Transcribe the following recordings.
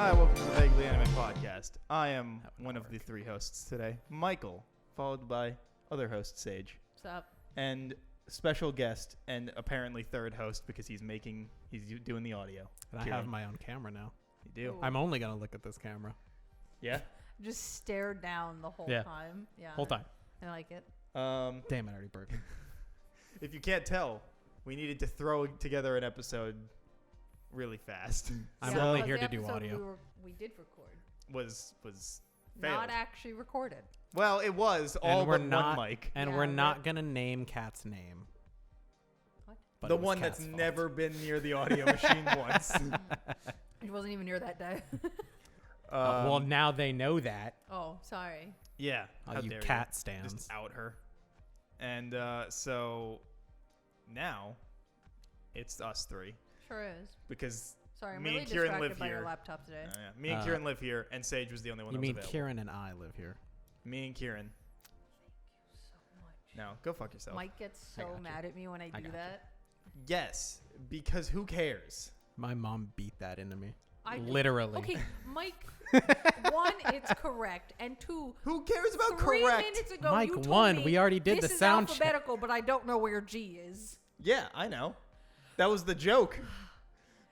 Hi, welcome to the Vaguely Anime Podcast. I am one of the three hosts today, Michael, followed by other host Sage. What's up? And special guest and apparently third host because he's doing the audio. And I have my own camera now. You do? Ooh. I'm only going to look at this camera. Yeah? Just stare down the whole time. Yeah. Whole time. I like it. Damn, it already broke. If you can't tell, we needed to throw together an episode really fast. I'm So- only But here the to do episode audio. We did record. was failed. Not actually recorded. Well, it was all we're but not- one mic. And Yeah, we're but- not going to name Kat's name. What? But The it was one that's Kat's fault. never been near the audio machine once. It wasn't even near that day. Well, now they know that. Oh, sorry. Yeah. Oh, how you dare cat stands. Just out her. And so now it's us three Sure is. because Sorry, I'm Me really and Kieran distracted live by your here. laptop today. me and Kieran live here, and Sage was the only one You that was mean available. Kieran and I live here? Me and Kieran. So much. No, go fuck yourself. Mike gets I so got you. mad at me when I I do got you. that. Yes, because who cares? My mom beat that into me. I do- Literally. Okay, Mike. One, it's correct, and two, Who cares about 3 correct? minutes ago Mike, you told one, me we already did this the is sound check. alphabetical, but I don't know where G is. Yeah, I know. That was the joke.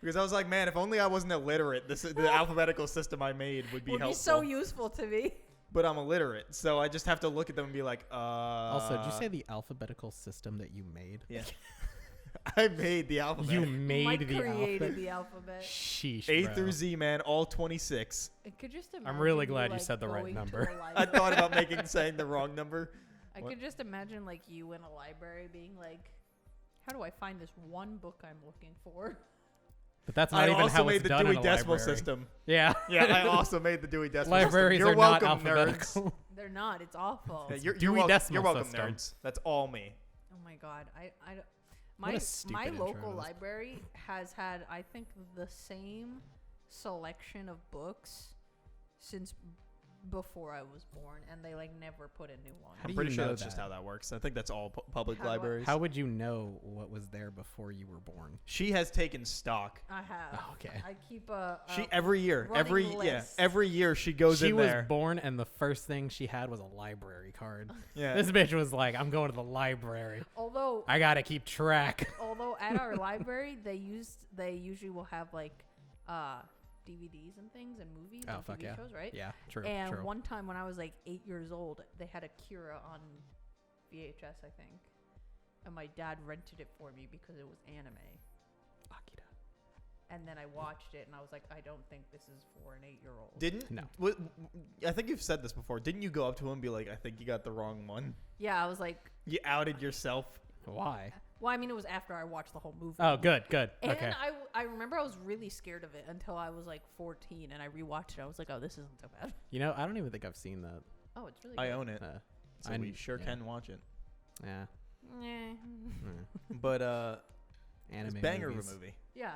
Because I was like, man, if only I wasn't illiterate, the alphabetical system I made would be Would helpful. be so useful to me. But I'm illiterate, so I just have to look at them and be like, Also, did you say the alphabetical system that you made? Yeah. I made the alphabet. You made Mike the created alphabet? the alphabet. Sheesh, A bro. through Z, man, all 26. I could just imagine I'm really glad you like, said the right going to number. a I thought library. about saying the wrong number. I What? could just imagine like you in a library being like, "How do I find this one book I'm looking for?" But that's not I even also how made it's the done Dewey in a Decimal library. System. Yeah. Yeah, I also made the Dewey Decimal Libraries System. You're are not welcome, nerds. alphabetical. They're not. It's awful. Yeah, you're Dewey welcome, Decimal you're welcome, System. nerds. That's all me. Oh my god, I don't- What a my stupid intro local to this. library has had I think the same selection of books since before I was born, and they like never put a new one. How I'm do pretty you sure know that's just that? how that works. I think that's all public How do I- libraries. How would you know what was there before you were born? She has taken stock. I have. Oh, okay. I keep a. She every year, running list. every year she goes She in was there. born, and the first thing she had was a library card. Yeah. This bitch was like, "I'm going to the library. Although I gotta keep track." although at our library they usually will have like DVDs and things and movies Oh and fuck TV yeah. shows, right? Yeah, true. And true. one time when I was like 8 years old, they had Akira on VHS, I think. And my dad rented it for me because it was anime. Akira. And then I watched it and I was like, I don't think this is for an 8-year-old. Didn't No. I think you've said this before. Didn't you go up to him and be like, I think you got the wrong one? Yeah, I was like, You outed yourself. Why? well, I mean, it was after I watched the whole movie. Oh, good. And Okay. I remember I was really scared of it until I was like 14 and I rewatched it. I was like, oh, this isn't so bad. You know, I don't even think I've seen that. Oh, it's really good. I own it. So I we sure yeah. can watch it. Yeah. Eh. But it's Anime banger movies. of a movie. Yeah,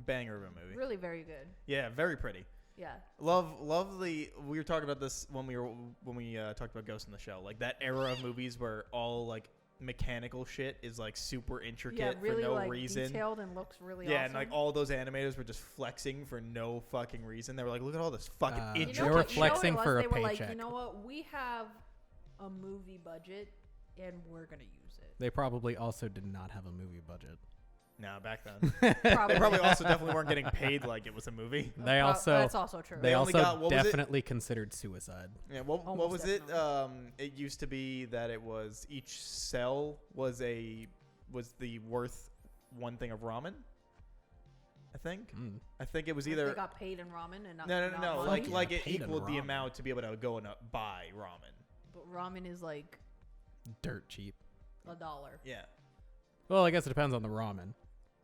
Banger of a movie. really very good. Yeah, very pretty. Yeah. Lovely. We were talking about this when we talked about Ghost in the Shell. Like that era of movies where all like mechanical shit is like super intricate Yeah, really for no like reason. detailed and looks really Yeah, awesome. and like all those animators were just flexing for no fucking reason. They were like, look at all this fucking You know intricate They were what- shit. flexing what it for was? a They were like, paycheck. you know what? We have a movie budget and we're gonna use it. They probably also did not have a movie budget. No, back then. Probably. They probably also definitely weren't getting paid like it was a movie. They also That's also true. they They only also got- what was it? definitely considered suicide. Yeah, what Almost was it? definitely. It used to be that it was each cell was the worth one thing of ramen. I think. Mm. I think it was Like, either they got paid in ramen and not no, not like money. yeah, like it paid in equaled the ramen. amount to be able to go and buy ramen. But ramen is like Dirt cheap. $1. Yeah, Well, I guess it depends on the ramen.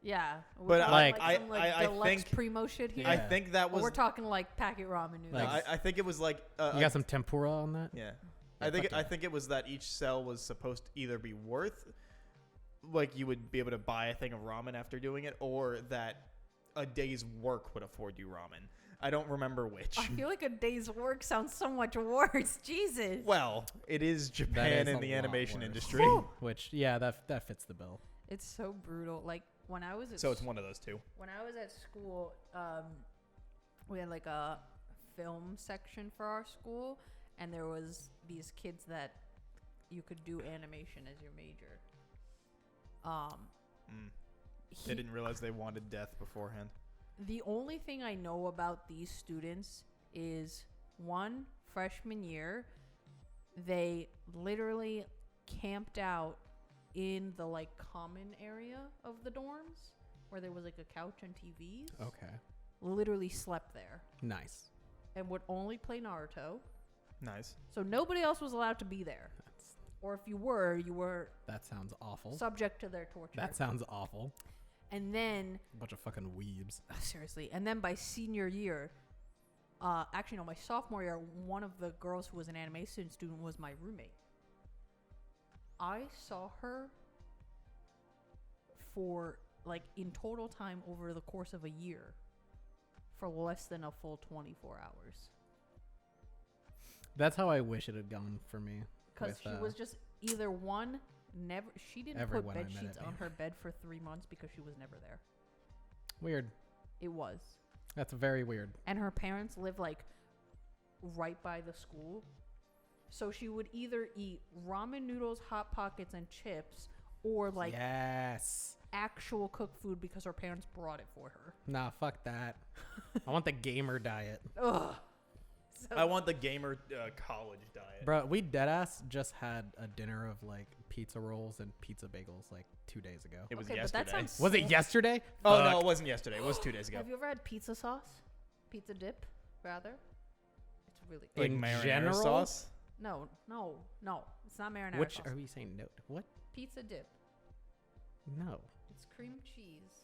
Yeah. We're But talking like, some, I deluxe think- primo shit here. I Yeah. think that Or was. we're talking like packet ramen noodles. no, Like- I think it was like. You got some tempura on that? Yeah. Yeah, I think fuck yeah. I think it was that each cell was supposed to either be worth, like you would be able to buy a thing of ramen after doing it, or that a day's work would afford you ramen. I don't remember which. I feel like a day's work sounds so much worse. Jesus. Well, it is Japan is in a the lot animation worse. industry, Which, yeah, that fits the bill. It's so brutal. Like when I was at so it's one of those two. when I was at school, we had like a film section for our school, and there was these kids that you could do animation as your major. They didn't realize they wanted death beforehand. The only thing I know about these students is one, freshman year, they literally camped out in the like common area of the dorms where there was like a couch and TVs. Okay. Literally slept there Nice. and would only play Naruto. Nice. So nobody else was allowed to be there. Or if you were That sounds awful. subject to their torture. That sounds awful. And then A bunch of fucking weebs. seriously, and then by senior year, actually no, my sophomore year, one of the girls who was an animation student was my roommate. I saw her for like in total time over the course of a year for less than a full 24 hours. That's how I wish it had gone for me. Because with, she was just either one, never, she didn't put everyone I bed met sheets at on me. her bed for 3 months because she was never there. Weird. It was. That's very weird. And her parents lived like right by the school. So she would either eat ramen noodles, Hot Pockets, and chips, or like yes. actual cooked food because her parents brought it for her. Nah, fuck that. I want the gamer diet. Ugh. So I want the gamer college diet. Bro, we deadass just had a dinner of like pizza rolls and pizza bagels like 2 days ago. It was okay, yesterday. but that sounds Was so- it yesterday? Oh, Fuck. no, it wasn't yesterday. It was 2 days ago. Have you ever had pizza sauce? Pizza dip, rather? It's really Like In marinara general? sauce? No. It's not marinara Which sauce. are we saying no? What? Pizza dip. No. It's cream cheese.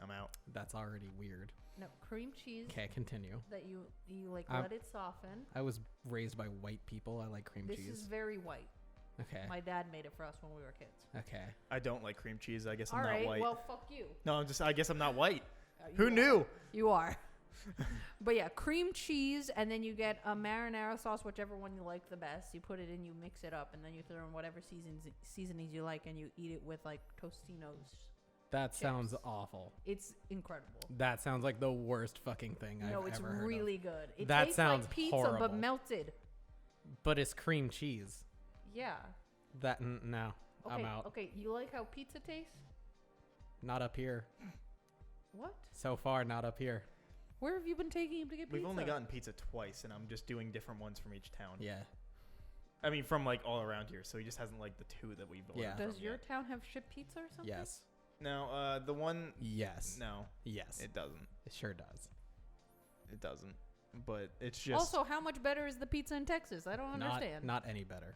I'm out. That's already weird. No, cream cheese Okay, continue. that you like I'm- let it soften. I was raised by white people. I like cream This cheese. is very white. Okay. My dad made it for us when we were kids. Okay. I don't like cream cheese. I guess I'm All not right, white. well, fuck you. No, I guess I'm not white. You Who are. knew? You are. But yeah, cream cheese, and then you get a marinara sauce, whichever one you like the best. You put it in, you mix it up, and then you throw in whatever seasonings you like, and you eat it with like Tostinos. That sounds Chips. awful. It's incredible. That sounds like the worst fucking thing No, I've it's ever heard of. really good. It That tastes sounds like pizza, horrible. but melted. But it's cream cheese. Yeah. That no. Okay, I'm out. Okay, you like how pizza tastes? Not up here. What? So far, not up here. Where have you been taking him to get pizza? We've only gotten pizza twice, and I'm just doing different ones from each town. Yeah. I mean, from like all around here. So he just hasn't liked the two that we've ordered Yeah. from Does your yet. town have shipped pizza or something? Yes. No, the one. Yes. No, Yes. it doesn't. It sure does. It doesn't. But it's just. Also, how much better is the pizza in Texas? I don't understand. Not any better.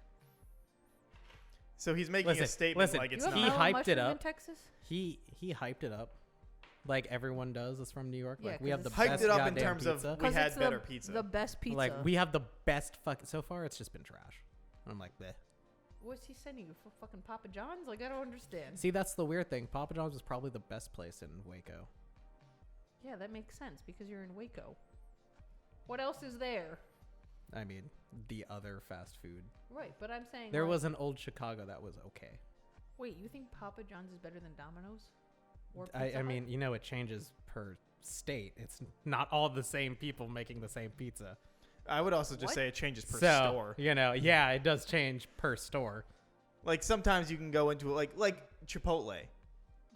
So he's making Listen, a statement listen, like it's you have he not. melon hyped it mushroom in up. Texas? He hyped it up, like everyone does. That's from New York. Yeah, Like we 'cause have the it's- Hyped best it up in goddamn terms pizza. of we had it's better the, pizza. The best pizza. Like we have the best fuck. So far, it's just been trash. And I'm like, bleh. What's he sending you for fucking Papa John's? Like, I don't understand. See, that's the weird thing. Papa John's is probably the best place in Waco. Yeah, that makes sense because you're in Waco. What else is there? I mean, the other fast food. Right, but I'm saying There like, was an old Chicago that was okay. Wait, you think Papa John's is better than Domino's? Or I Pizza Hut? mean, you know, it changes per state. It's not all the same people making the same pizza. I would also just What? say it changes per so, store. you know, yeah, it does change per store. Like sometimes you can go into like Chipotle.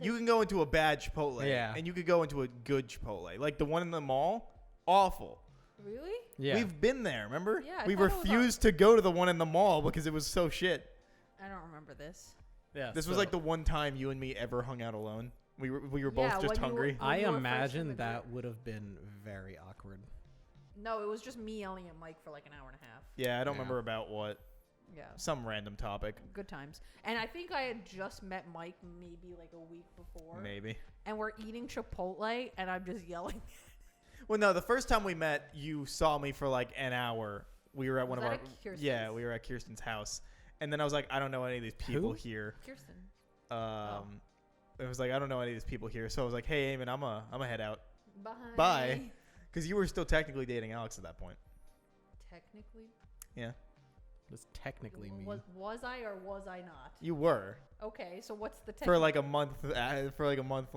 You can go into a bad Chipotle, Yeah. and you could go into a good Chipotle. Like the one in the mall, awful. Really? Yeah. We've been there, remember? Yeah, I we thought it was refused to go to the one in the mall because it was so shit. I don't remember this. yeah. This was so like the one time you and me ever hung out alone. We were both Yeah, just when you were- hungry. I you were first in imagine the that group. would have been very awkward. No, it was just me yelling at Mike for like an hour and a half. Yeah, I don't Yeah. remember about what. Yeah. Some random topic, Good times. And I think I had just met Mike maybe like a week before. maybe. And we're eating Chipotle and I'm just yelling. Well, no, the first time we met, you saw me for like an hour. We were at one Was of our that at Kirsten's? yeah, we were at Kirsten's house, and then I was like, I don't know any of these people Who? here. Kirsten. It was like I don't know any of these people here, so I was like, hey, Eamon, I'm a head out, Bye. Bye. because you were still technically dating Alex at that point. Technically. Yeah, Does technically mean Was I or was I not? you were Okay, so what's the for like a month. For like a month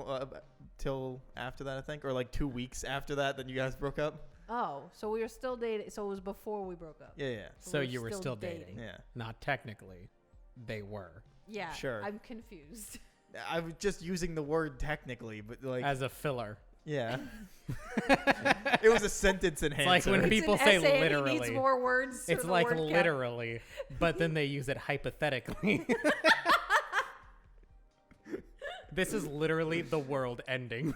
till after that, I think, or like 2 weeks after that. Then you guys broke up. Oh, so we were still dating. So it was before we broke up. Yeah, yeah, So we you were still dating. yeah. Not technically. They were. Yeah. Sure. I'm confused. I was just using the word technically, but like, As a filler. yeah, it was a sentence enhancer. like when It's people an say essay and he literally. needs more words. It's for the like word count. literally, but then they use it hypothetically. This is literally the world ending.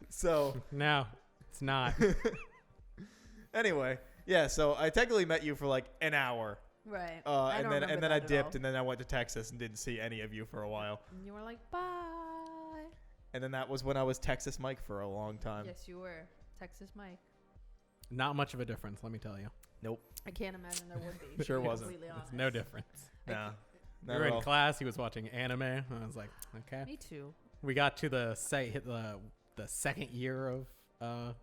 So No, it's not. anyway, yeah. So I technically met you for like an hour, Right. and then I that at dipped, all. and then I went to Texas and didn't see any of you for a while. And you were like, bye. And then that was when I was Texas Mike for a long time. Yes, you were. Texas Mike. Not much of a difference, let me tell you. Nope. I can't imagine there would be. Sure to be wasn't. completely It's honest. no difference. Nah. We Not were at in all. class. He was watching anime. I was like, okay. Me too. We got to the second year of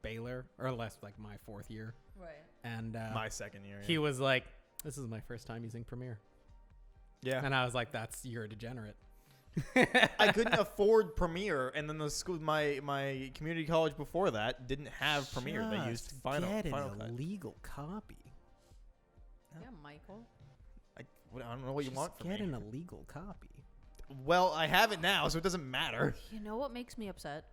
Baylor, or less, like my fourth year, Right. and My second year. he Yeah. was like, "This is my first time using Premiere," Yeah. and I was like, "You're a degenerate." I couldn't afford Premiere, and then the school, my community college before that didn't have Premiere. They used Final Cut. illegal copy. Yeah, Michael. I don't know what you want from Get me. an illegal copy. Well, I have it now, so it doesn't matter. You know what makes me upset?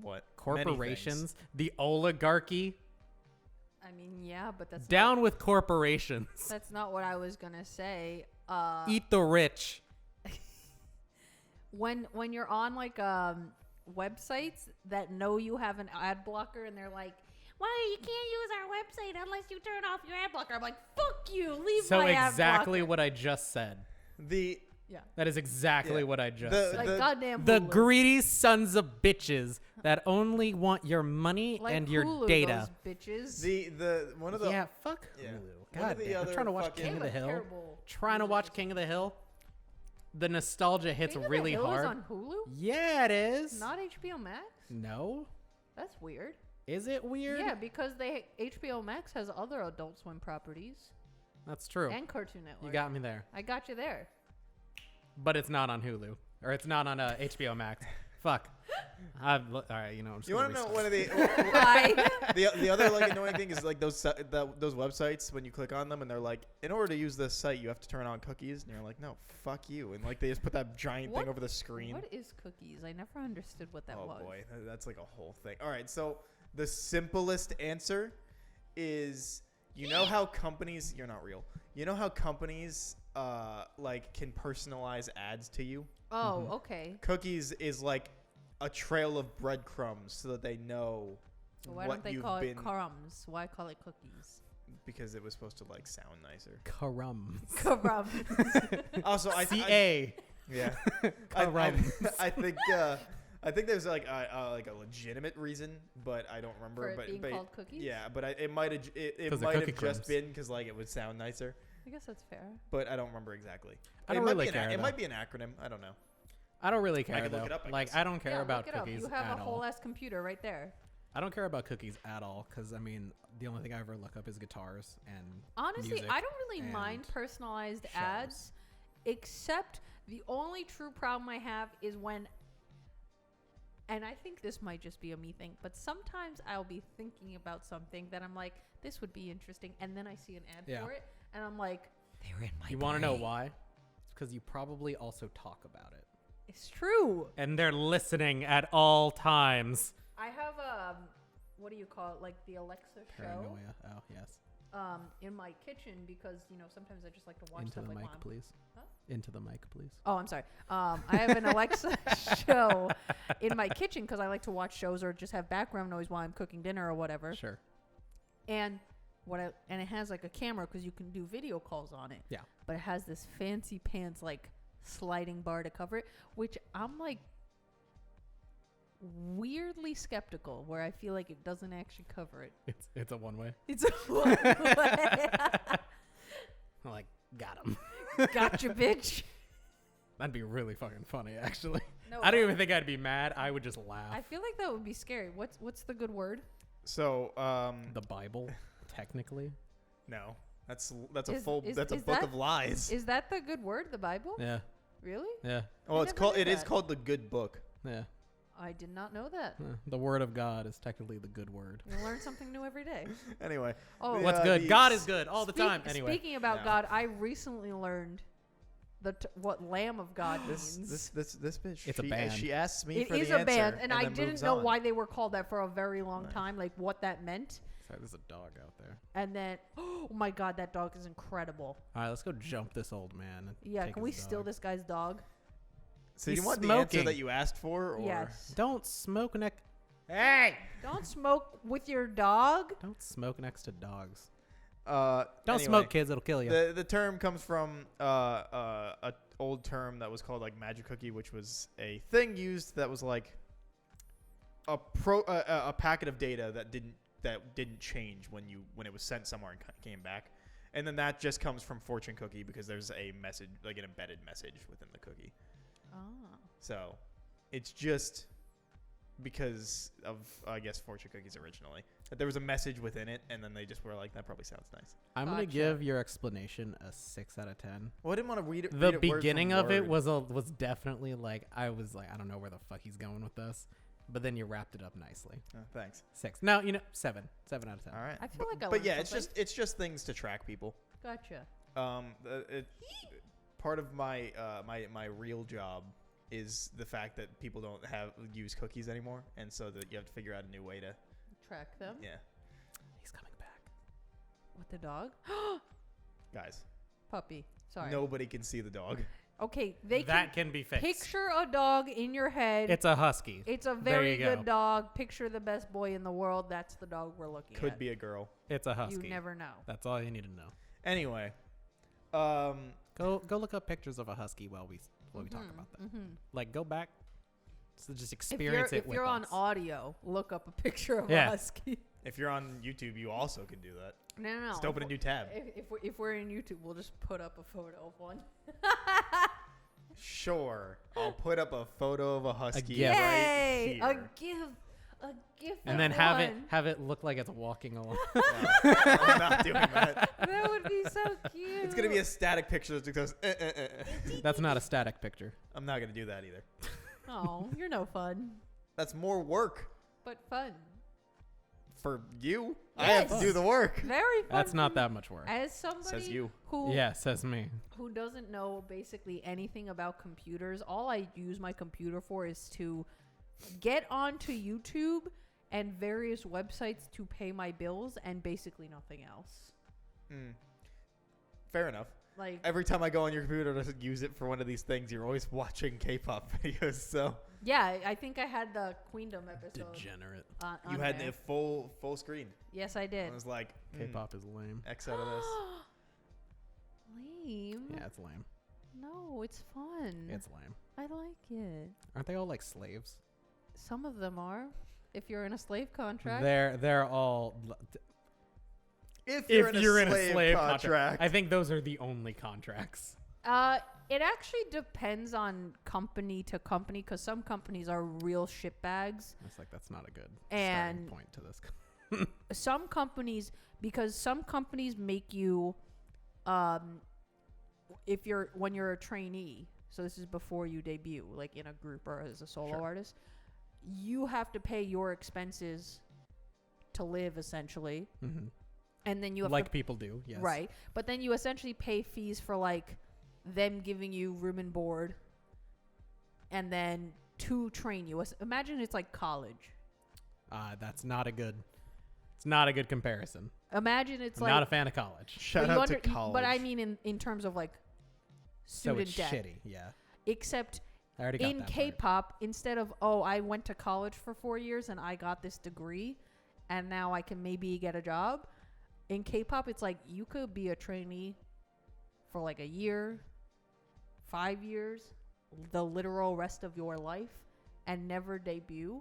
What? Many Corporations, things. the oligarchy, I mean, yeah, but that's down with corporations. That's not what I was gonna say. Eat the rich. When you're on like websites that know you have an ad blocker and they're like, "Well, you can't use our website unless you turn off your ad blocker." I'm like, "Fuck you! Leave So my ad exactly blocker." what I just said. Yeah. That is exactly Yeah. what I just The- said. Like the- goddamn The Hulu. greedy sons of bitches that only want your money Like and your Hulu, data. those bitches. The one of the Yeah, fuck Yeah. Hulu. One of God the damn. I'm other trying to watch fucking- King of They the have a Hill. terrible Trying to user watch system. King of the Hill. The nostalgia hits King of really the Hill hard. is on Hulu? Yeah, it is. Not HBO Max? No. That's weird. Is it weird? Yeah, because HBO Max has other Adult Swim properties That's true. and Cartoon Network. You got me there. I got you there. But it's not on Hulu. Or it's not on HBO Max. Fuck. All right, you know. I'm just You gonna want to know restart. one of the Bye. the other like annoying thing is like those websites when you click on them and they're like, in order to use this site you have to turn on cookies, and you're like, no, fuck you, and like they just put that giant What- thing over the screen. What is cookies? I never understood what that Oh was. boy, that's like a whole thing. All right, so the simplest answer is, you know how companies, you're not real. You know how companies like can personalize ads to you? Oh, okay. Cookies is like a trail of breadcrumbs so that they know So why what don't they you've call been, it crumbs? Why call it cookies? because it was supposed to like sound nicer. Crumbs. Crumbs. Also, I CA. yeah, Crumbs. I think there's like a legitimate reason, but I don't remember. For it but being but called cookies? yeah, but it might have it 'Cause they're might cookie have just crumbs. been because like it would sound nicer, I guess that's fair. but I don't remember exactly. I don't it might really be care, It though. might be an acronym. I don't know. I don't really care could though. look it up, I Like guess. I don't care Yeah, about look it up. cookies You have at a all. whole ass computer right there. I don't care about cookies at all because I mean the only thing I ever look up is guitars and Honestly, music I don't really and mind personalized shows. ads, except the only true problem I have is when, and I think this might just be a me thing, but sometimes I'll be thinking about something that I'm like, this would be interesting, and then I see an ad Yeah. for it, and I'm like, they're in my You want to know why? It's because you probably also talk about it. It's true. And they're listening at all times. I have what do you call it? Like the Alexa show. Paranoia. Oh, yes. In my kitchen because sometimes I just like to watch Into stuff the like mic, while I'm- please. Huh? Into the mic, please. Oh, I'm sorry. I have an Alexa show in my kitchen because I like to watch shows or just have background noise while I'm cooking dinner or whatever. Sure. And it has like a camera because you can do video calls on it. Yeah. But it has this fancy pants like sliding bar to cover it, which I'm like weirdly skeptical where I feel like it doesn't actually cover it. It's a one way. It's a one-way. Like, got him. Gotcha, bitch. That'd be really fucking funny, actually. No, I don't even think I'd be mad. I would just laugh. I feel like that would be scary. What's the good word? So The Bible, technically. no, that's a Is- full is- that's a is book that- of lies. Is that the good word? The Bible? Yeah. Really? Yeah. Well, I never knew it is that. called the Good Book. Yeah. I did not know that. The word of God is technically the good word. You learn something new every day. Anyway, Oh, What's Yeah, good? these- God is good all the time. Anyway. Speaking about No. God, I recently learned what Lamb of God this means. this bitch. It's a she, band. She asked me It for is the a answer, band, and I then didn't moves know on. why they were called that for a very long Nice. time, like what that meant. Sorry, there's a dog out there. And then, oh my God, that dog is incredible. All right, let's go jump this old man. And Yeah, take can we his steal dog. this guy's dog? So you He's want the answer smoking. that you asked for, or Yes. Don't smoke next. Hey! Don't smoke with your dog. Don't smoke next to dogs. Don't Don't smoke, kids. It'll kill you. The term comes from a old term that was called like magic cookie, which was a thing used that was like a packet of data that didn't change when it was sent somewhere and came back. And then that just comes from fortune cookie because there's a message, like an embedded message within the cookie. Ah. So it's just because of, I guess, fortune cookies originally. That there was a message within it, and then they just were like, that probably sounds nice. I'm gonna Gotcha. give your explanation a 6 out of 10. Well, I didn't want to read it. The read it word beginning for of it word. was definitely like I was like I don't know where the fuck he's going with this, but then you wrapped it up nicely. Thanks. 6. No, 7 out of 10. All right. I feel like I But learned yeah, something. it's just things to track people. Gotcha. Part of my my real job is the fact that people don't use cookies anymore, and so that you have to figure out a new way to Track them. yeah. He's coming back. With the dog? Guys, Puppy. Sorry. nobody can see the dog. Okay, they That can be fixed. picture a dog in your head. It's a husky. It's a There very you go. good dog. Picture the best boy in the world. That's the dog we're looking at. Could be a girl. It's a husky. You never know. That's all you need to know. Anyway, Go look up pictures of a husky while we talk about that. Mm-hmm. Like go back, so just experience it If with you're on us. audio, look up a picture of Yeah. a husky. if you're on YouTube, you also can do that. No. Just open a new tab. If we're in YouTube, we'll just put up a photo of one. Sure, I'll put up a photo of a husky GIF. right Yay! here. A gift. And of then one. have it look like it's walking along. No, I'm not doing that. That would be so cute. It's gonna be a static picture that goes. That's not a static picture. I'm not gonna do that either. Oh, you're no fun, That's more work but fun. for you. I have to Yes. do the work. Very fun. That's not for- that much work. As somebody Says you. who Yeah, says me. who doesn't know basically anything about computers, all I use my computer for is to get onto YouTube and various websites to pay my bills and basically nothing else. Fair enough. Like, Every time I go on your computer to use it for one of these things, you're always watching K-pop videos. So yeah, I think I had the Queendom episode. Degenerate. On you had there. the full screen. Yes, I did. I was like, K-pop is lame. X out of this. Lame. Yeah, it's lame. No, it's fun. It's lame. I like it. Aren't they all like slaves? Some of them are. If you're in a slave contract. They're all. If If you're in a slave contract, I think those are the only contracts. It actually depends on company to company because some companies are real shitbags. It's like that's not a good And- starting point to this. Some companies, because some companies make you, when you're a trainee, so this is before you debut, like in a group or as a solo Sure. artist, you have to pay your expenses to live essentially. Mm-hmm. And then you have Like to, people do, yes. right. But then you essentially pay fees for like them giving you room and board and then to train you. Imagine it's like college. That's not a good. It's not a good comparison. Imagine it's I'm like not a fan of college. shout but you out to under- college. But I mean in terms of like So student it's debt. shitty. Yeah. Except I already got in that part. K-pop, instead of, oh, I went to college for 4 years and I got this degree and now I can maybe get a job. In K-pop, it's like you could be a trainee for like a year, 5 years, the literal rest of your life and never debut.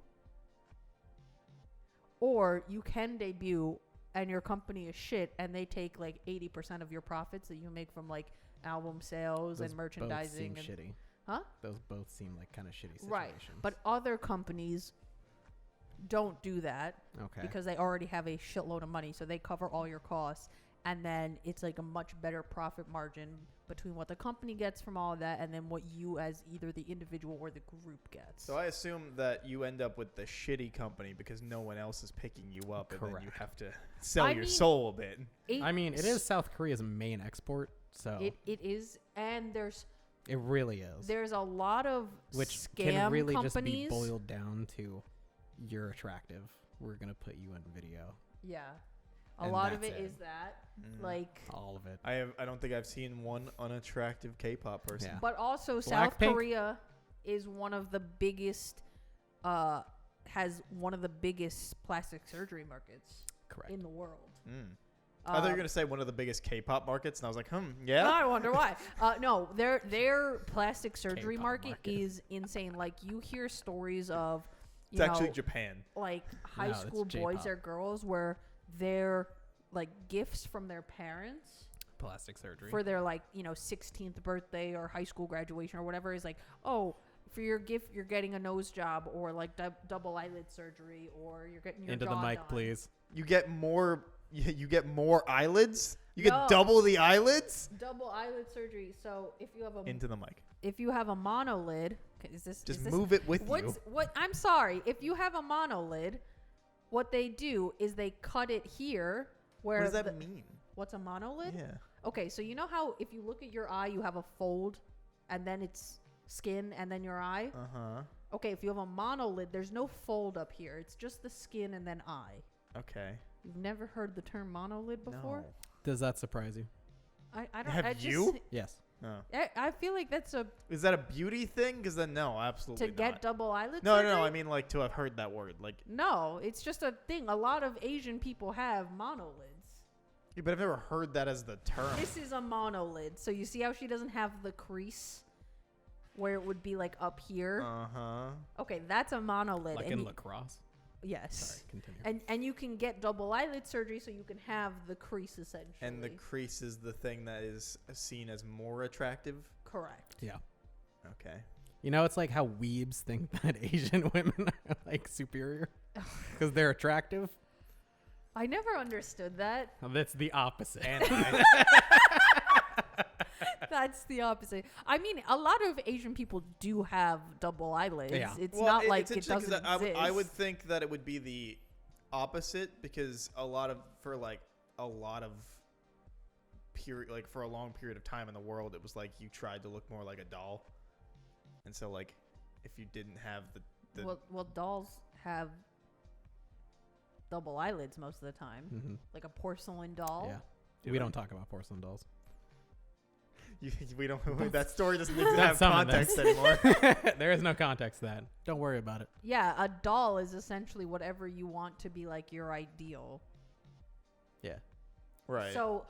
Or you can debut and your company is shit and they take like 80% of your profits that you make from like album sales Those and both merchandising. seem And, shitty. huh? Those both seem like kind of shitty situations. Right. But other companies don't do that Okay. because they already have a shitload of money. So they cover all your costs. And then it's like a much better profit margin between what the company gets from all of that and then what you as either the individual or the group gets. So I assume that you end up with the shitty company because no one else is picking you up, and then you Correct. have to sell your mean, soul a bit. I mean, it is South Korea's main export, so It is, and it really is. there's a lot of Which scam can really companies. just be boiled down to you're attractive. We're going to put you in video. Yeah. A And lot of that's it it. is that. Mm. Like, All of it. I don't think I've seen one unattractive K-pop person. Yeah. but also South Blackpink? Korea is one of the biggest, has one of the biggest plastic surgery markets Correct. in the world. Mm. I thought you were gonna say one of the biggest K-pop markets, and I was like, yeah. I wonder why. No, their plastic surgery K-pop market market. is insane. Like, you hear stories of, It's you actually know, Japan. like high No, it's school boys J-pop. or girls where they're like gifts from their parents Plastic surgery. for their 16th birthday or high school graduation or whatever is like, oh, for your gift you're getting a nose job or like double eyelid surgery or you're getting your Into the jaw mic, done. please. You get more. You get more eyelids. You No. get double the eyelids. Double eyelid surgery. So if you have Into the mic. a monolid, okay, is this Just is this, move it with you. what I'm sorry, if you have a monolid, what they do is they cut it here where What does that mean? what's a monolid? Yeah. Okay, so you know how if you look at your eye, you have a fold, and then it's skin, and then your eye? Uh huh. Okay, if you have a monolid, there's no fold up here. It's just the skin and then eye. Okay. You've never heard the term monolid before? No. Does that surprise you? I don't. Have I just, you? Yes. No. I feel like that's Is that a beauty thing? Because then no, absolutely to get not. double eyelid No, surgery? no, I mean like to have heard that word. Like, No, it's just a thing. A lot of Asian people have monolids. yeah, but I've never heard that as the term. This is a monolid. So you see how she doesn't have the crease where it would be like up here? Uh huh. Okay, that's a monolid. Like and in you- lacrosse. Yes. Sorry, continue. And you can get double eyelid surgery so you can have the crease essentially. And the crease is the thing that is seen as more attractive. correct. Yeah. Okay. You know, it's like how weebs think that Asian women are like superior because they're attractive. I never understood that. That's the opposite. And That's the opposite. I mean, a lot of Asian people do have double eyelids. Yeah. It's well, not like it's it interesting doesn't 'cause exist. I would think that it would be the opposite because a lot of period, like for a long period of time in the world, it was like you tried to look more like a doll, and so like if you didn't have the Well, dolls have double eyelids most of the time. Mm-hmm. Like a porcelain doll. Yeah. Do We it. don't talk about porcelain dolls. we don't that story doesn't That's have some of context this. anymore. There is no context to that. Don't worry about it. Yeah, a doll is essentially whatever you want to be like your ideal. Yeah. Right. So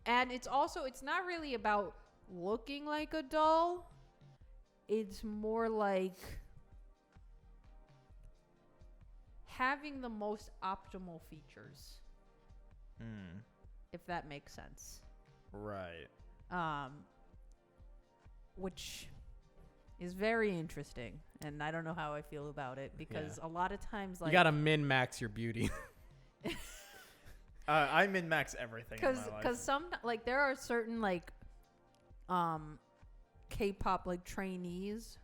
and it's not really about looking like a doll. It's more like having the most optimal features, if that makes sense. Right. Which is very interesting, and I don't know how I feel about it because a lot of times, like, You gotta min max your beauty. I min max everything in my life. because some like there are certain like K-pop like trainees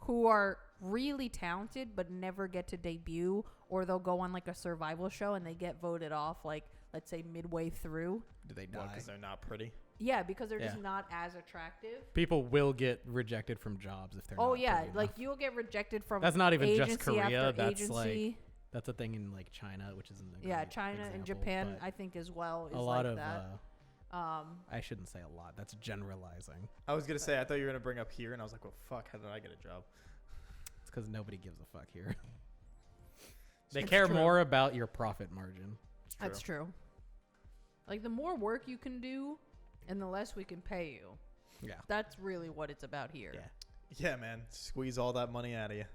who are really talented but never get to debut, or they'll go on like a survival show and they get voted off like, let's say, midway through. Do they die? Because they're not pretty. Yeah, because they're just Yeah. not as attractive. People will get rejected from jobs if they're Oh not yeah, pretty like enough. you'll get rejected from That's not even just agency Korea, after that's, like, agency. That's a thing in like China, which isn't a Yeah, great China and example, Japan, but I think as well, is a lot like of that. I shouldn't say a lot. That's generalizing. I was gonna say I thought you were gonna bring up here, and I was like, well, fuck, how did I get a job? It's because nobody gives a fuck here. They It's care true. more about your profit margin. That's true. Like the more work you can do, and the less we can pay you. Yeah. That's really what it's about here. Yeah. Yeah, man. Squeeze all that money out of you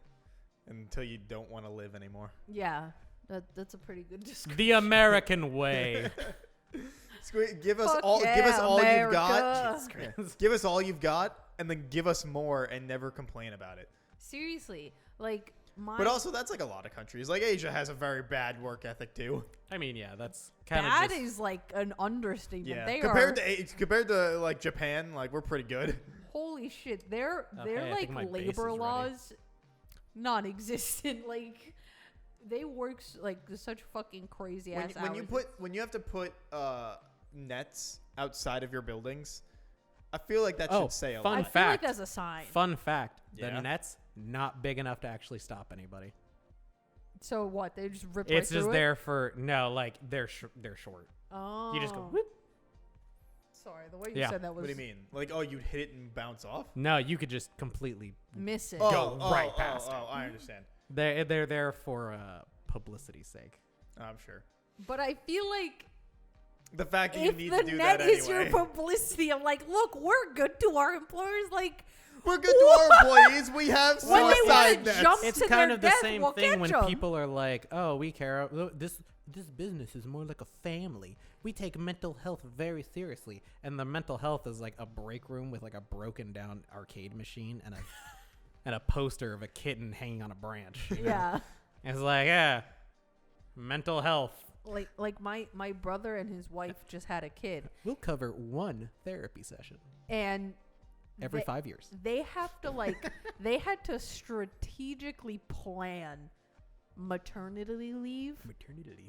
until you don't want to live anymore. Yeah, that's a pretty good description. The American way. Give us Fuck all. yeah, Give us all you've got. America. Yeah. Give us all you've got, and then give us more, and never complain about it. Seriously, like But also, that's like a lot of countries. Like Asia has a very bad work ethic too. I mean, yeah, that's kind of bad just, is like an understatement. Yeah, They compared to like Japan, like we're pretty good. holy shit. Their Okay, I like think my base is labor ready. laws non-existent. Like they work like such fucking crazy ass hours. When you have to put nets outside of your buildings, I feel like that should say a fun I lot. feel like fact. that's a sign. Fun fact: Yeah. the net's not big enough to actually stop anybody. So what? They just rip It's right just through there for like they're short. Oh. You just go. Whoop. Sorry, the way you Yeah. said that was What do you mean? Like, oh, you'd hit it and bounce off? No, you could just completely. miss it. Go right past it. Oh, I understand. They're there for publicity's sake. I'm sure. But I feel like The fact that you if need the to do net that is anyway. your publicity, I'm like, look, we're good to our employers. Like, We're good to our employees. We have When they suicide wanna nets. jump It's to kind their of the death, same we'll thing when catch 'em. people are like, "Oh, we care. This business is more like a family. We take mental health very seriously." And the mental health is like a break room with like a broken down arcade machine and a and a poster of a kitten hanging on a branch. you know? yeah. It's like, yeah, mental health. Like my brother and his wife just had a kid, We'll cover one therapy session and every they, 5 years. they have to like they had to strategically plan maternity leave. Maternity.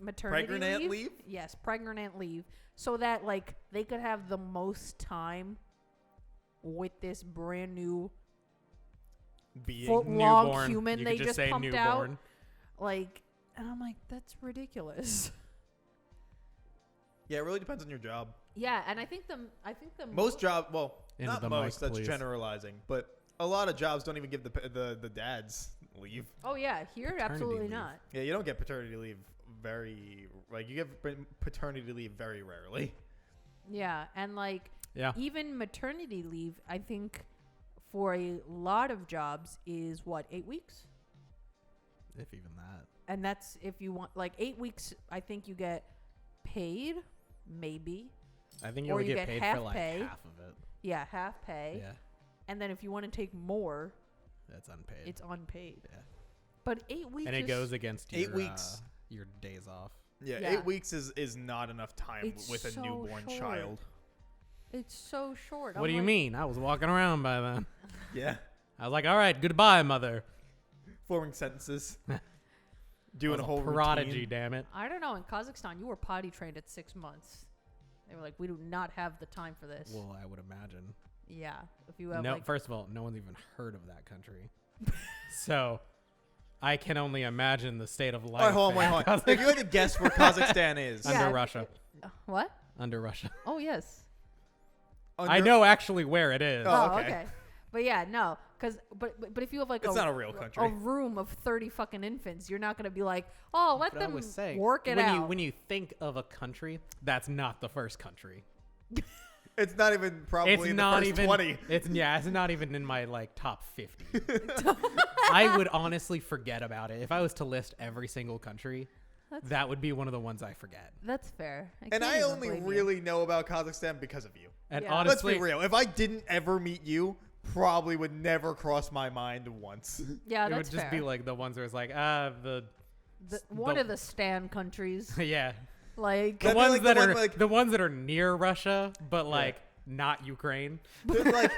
Maternity Pregnant leave? Yes, pregnant leave, so that like they could have the most time with this brand new Being foot-long Newborn. human You they could just say pumped newborn. out. Like, and I'm like, that's ridiculous. Yeah, it really depends on your job. Yeah, and I think the Most job, well, Into not the most. mic, That's please. generalizing, but a lot of jobs don't even give the dads leave. Oh yeah, here Paternity absolutely leave. not. Yeah, you don't get paternity leave you get paternity leave very rarely. Yeah, and like Yeah. even maternity leave, I think for a lot of jobs is what 8 weeks, If even that. and that's if you want like 8 weeks. I think you get paid, maybe. I think you Or would you get get paid half for like pay. half of it. Yeah, half pay. Yeah. And then if you want to take more, That's unpaid. it's unpaid. Yeah. But 8 weeks And it is- goes against 8 your, weeks. Your days off. Yeah, Yeah. 8 weeks is not enough time It's with a so newborn short. child. It's so short. What I'm do you like, mean? I was walking around by then. Yeah, I was like, all right, goodbye, mother. forming sentences, doing I was a whole prodigy, routine. damn it. I don't know. In Kazakhstan, you were potty trained at 6 months. They were like, we do not have the time for this. Well, I would imagine. Yeah, if you have No, like, first of all, no one's even heard of that country. So I can only imagine the state of life. All right, hold on, wait, in hold on. If you had to guess where Kazakhstan is, Yeah. Under Russia. what? Under Russia. Oh yes. under- I know actually where it is. Oh, Oh, okay. okay. But yeah, no, because but if you have like It's not a real country. a room of 30 fucking infants, you're not gonna be like, oh, let But I them was saying, work it when out. You, when you think of a country, that's not the first country. It's not even probably It's in not the first even. 20. It's not even in my like top 50. I would honestly forget about it if I was to list every single country. That would be one of the ones I forget. That's fair. And can't I even only blame you. really know about Kazakhstan because of you. And Yeah. Let's honestly, be real. If I didn't ever meet you, probably would never cross my mind once. Yeah, it that's would just fair. be like the ones where it's like One of the Stan countries, yeah, like the That'd be ones like the that one, are like- the ones that are near Russia, but like not Ukraine. Like,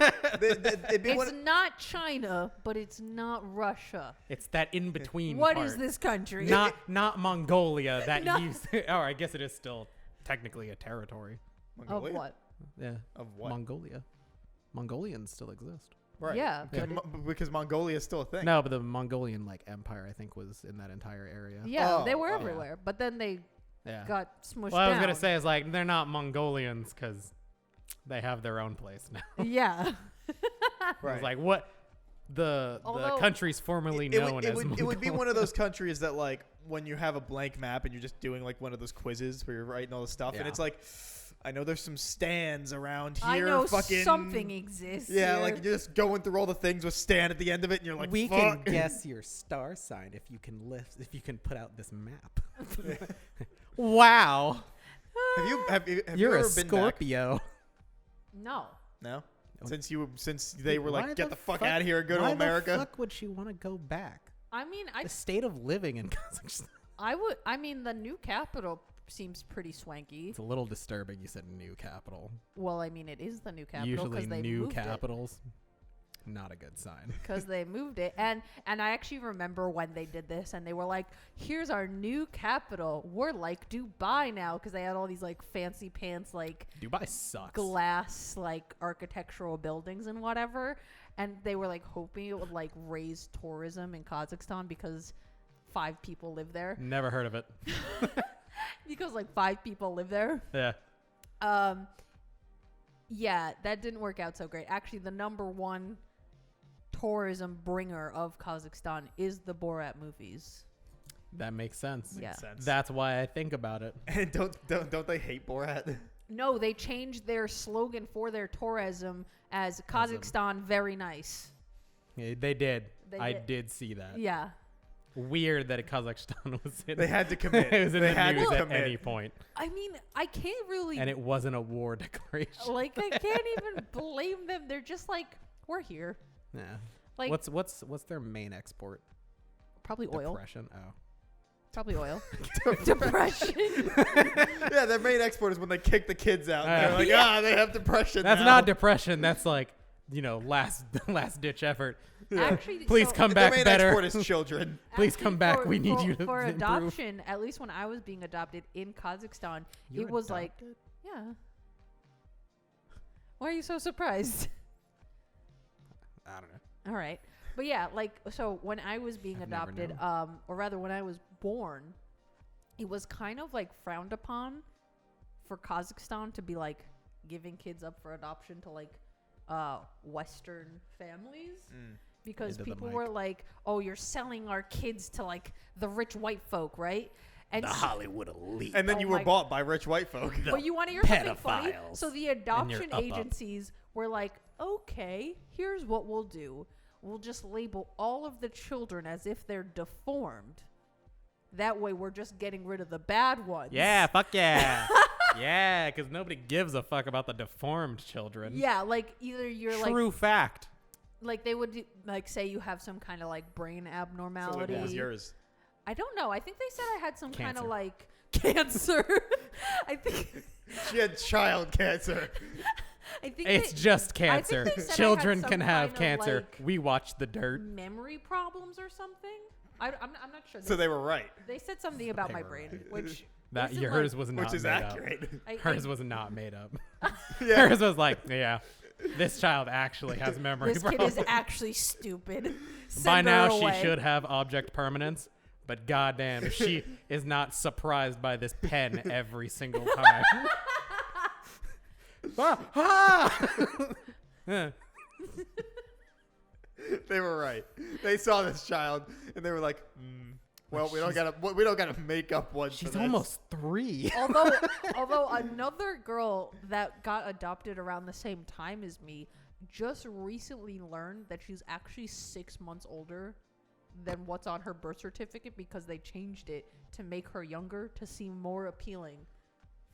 it'd be it's one, not China, but it's not Russia. It's that in between. What part. is this country? Not Mongolia that Not- used. Oh, I guess it is still technically a territory. of Mongolia? what? Yeah, Of what? Mongolia. Mongolians still exist. Right. Yeah, Because, but because Mongolia is still a thing. No, but the Mongolian like empire, I think, was in that entire area. Yeah, they Oh, were oh. everywhere, but then they Yeah. got smushed Well, I was down. gonna say is like they're not Mongolians because they have their own place now. Yeah. Right. It's like what the Although- country's formerly known as it would be one of Mongolia. those countries that like when you have a blank map and you're just doing like one of those quizzes where you're writing all the stuff and Yeah. it's like I know there's some stands around here. I know fucking, something exists. Yeah, here. like you're just going through all the things with stand at the end of it and you're like, we fuck. can guess your star sign if you can put out this map. Wow, Have you you're a ever been back? Scorpio. No. No. Since they were Why like, get the fuck fuck- out of here and go to why America. the fuck would she want to go back? I mean, The state of living in Kazakhstan. I mean, the new capital seems pretty swanky. It's a little disturbing. You said new capital. Well, I mean, it is the new capital Usually because they new moved capitals, not a good sign. Because they moved it, and I actually remember when they did this, and they were like, "Here's our new capital. We're like Dubai now," because they had all these like fancy pants, like Dubai sucks. glass, like architectural buildings and whatever. And they were like hoping it would like raise tourism in Kazakhstan because 5 people live there. Never heard of it. Because like 5 people live there. Yeah. Yeah, that didn't work out so great. Actually, the number 1 tourism bringer of Kazakhstan is the Borat movies. That makes sense. Yeah. Makes sense. That's why I think about it. And don't they hate Borat? No, they changed their slogan for their tourism as Kazakhstan very nice. Yeah, they did. They I did. did see that. Yeah. Weird that Kazakhstan was in. They had to commit. It was in They the had news to at commit. any point, I mean, I can't really and it wasn't a war declaration. like I can't even blame them. They're just like, we're here. Yeah. Like What's their main export? probably oil. Depression. Oh. Probably oil. Depression. Yeah, their main export is when they kick the kids out. And they're like, Yeah. they have depression. That's now. not depression. That's like, last ditch effort. Actually, Please so- come Their back main better. export is children. Please Actually, come back. for- We need for- you to for improve. adoption. At least when I was being adopted in Kazakhstan, You it was like, adopted? yeah. Why are you so surprised? I don't know. All right. But yeah, like, so when I was being I've never adopted, known. or rather when I was born, it was kind of like frowned upon for Kazakhstan to be like giving kids up for adoption to like Western families. Because Into the people mic. were like, oh, you're selling our kids to like the rich white folk, right? And The Hollywood elite. And then Oh you were my- bought by rich white folk. but you want to hear something funny? pedophiles. So the you're adoption up. agencies were like, okay, here's what we'll do. We'll just label all of the children as if they're deformed. That way we're just getting rid of the bad ones. Yeah, fuck yeah. Yeah, because nobody gives a fuck about the deformed children. Yeah, like either you're True fact. like they would do, like say you have some kind of like brain So abnormality. what was yours? I don't know. I think they said I had some kind of Cancer. like cancer. I think She had child cancer. It's just cancer. they said I had Children some can have kind of, cancer. like, We watch the dirt. memory problems or something. I'm not sure. So they were right. They said something about They my were brain, right. which That isn't yours like- was not Which is made accurate. up. Hers was not made up. Yeah. Hers was like, yeah, this child actually has memory this kid problems. is actually stupid. By Send now, her she away. should have object permanence. But goddamn, if she is not surprised by this pen every single time. They were right. They saw this child and they were like, well, we don't gotta make up one. She's for this. almost 3. Although another girl that got adopted around the same time as me just recently learned that she's actually 6 months older than what's on her birth certificate because they changed it to make her younger to seem more appealing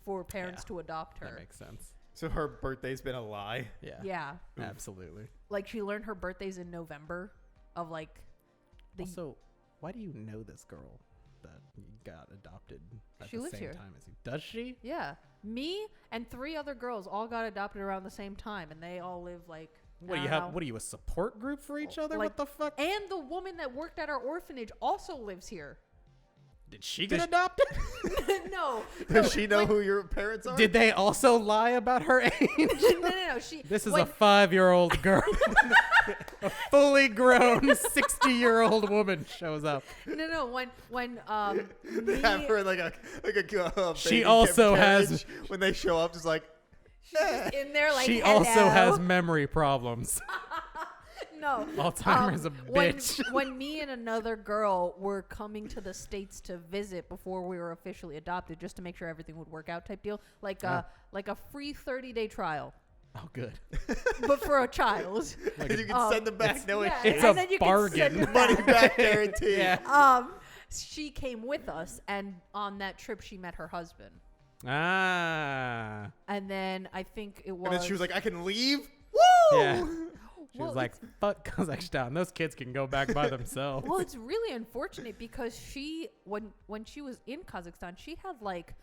for parents to adopt her. That makes sense. So her birthday's been a lie. Yeah. Yeah. Absolutely. Like she learned her birthday's in November of like the Also, why do you know this girl that got adopted at She the lives same here. time as you? Does she? yeah. Me and 3 other girls all got adopted around the same time and they all live like What do I you don't have? know. What are you, a support group for each other? Like- What the fuck? And the woman that worked at our orphanage also lives here. Did she get Does- adopted? No. Does she know who your parents are? Did they also lie about her age? No. She. This is when, a 5-year-old girl. A fully grown 60-year-old woman shows up. No. When They have me, her in like a She baby also has- carriage when they show up, just like in there like She hello. also has memory problems. no. Alzheimer's a When, bitch. when me and another girl were coming to the States to visit before we were officially adopted, just to make sure everything would work out, type deal, like a free 30-day trial, Oh, good. but for a child. Like and you can send them back. No yeah, It's and a then you bargain. Can send them money back. back guarantee. Yeah. She came with us, and on that trip, she met her husband. Ah. And then I think it was. And then she was like, I can leave. Yeah. She Well, was like, fuck Kazakhstan. Those kids can go back by themselves. Well, it's really unfortunate because she, when she was in Kazakhstan, she had like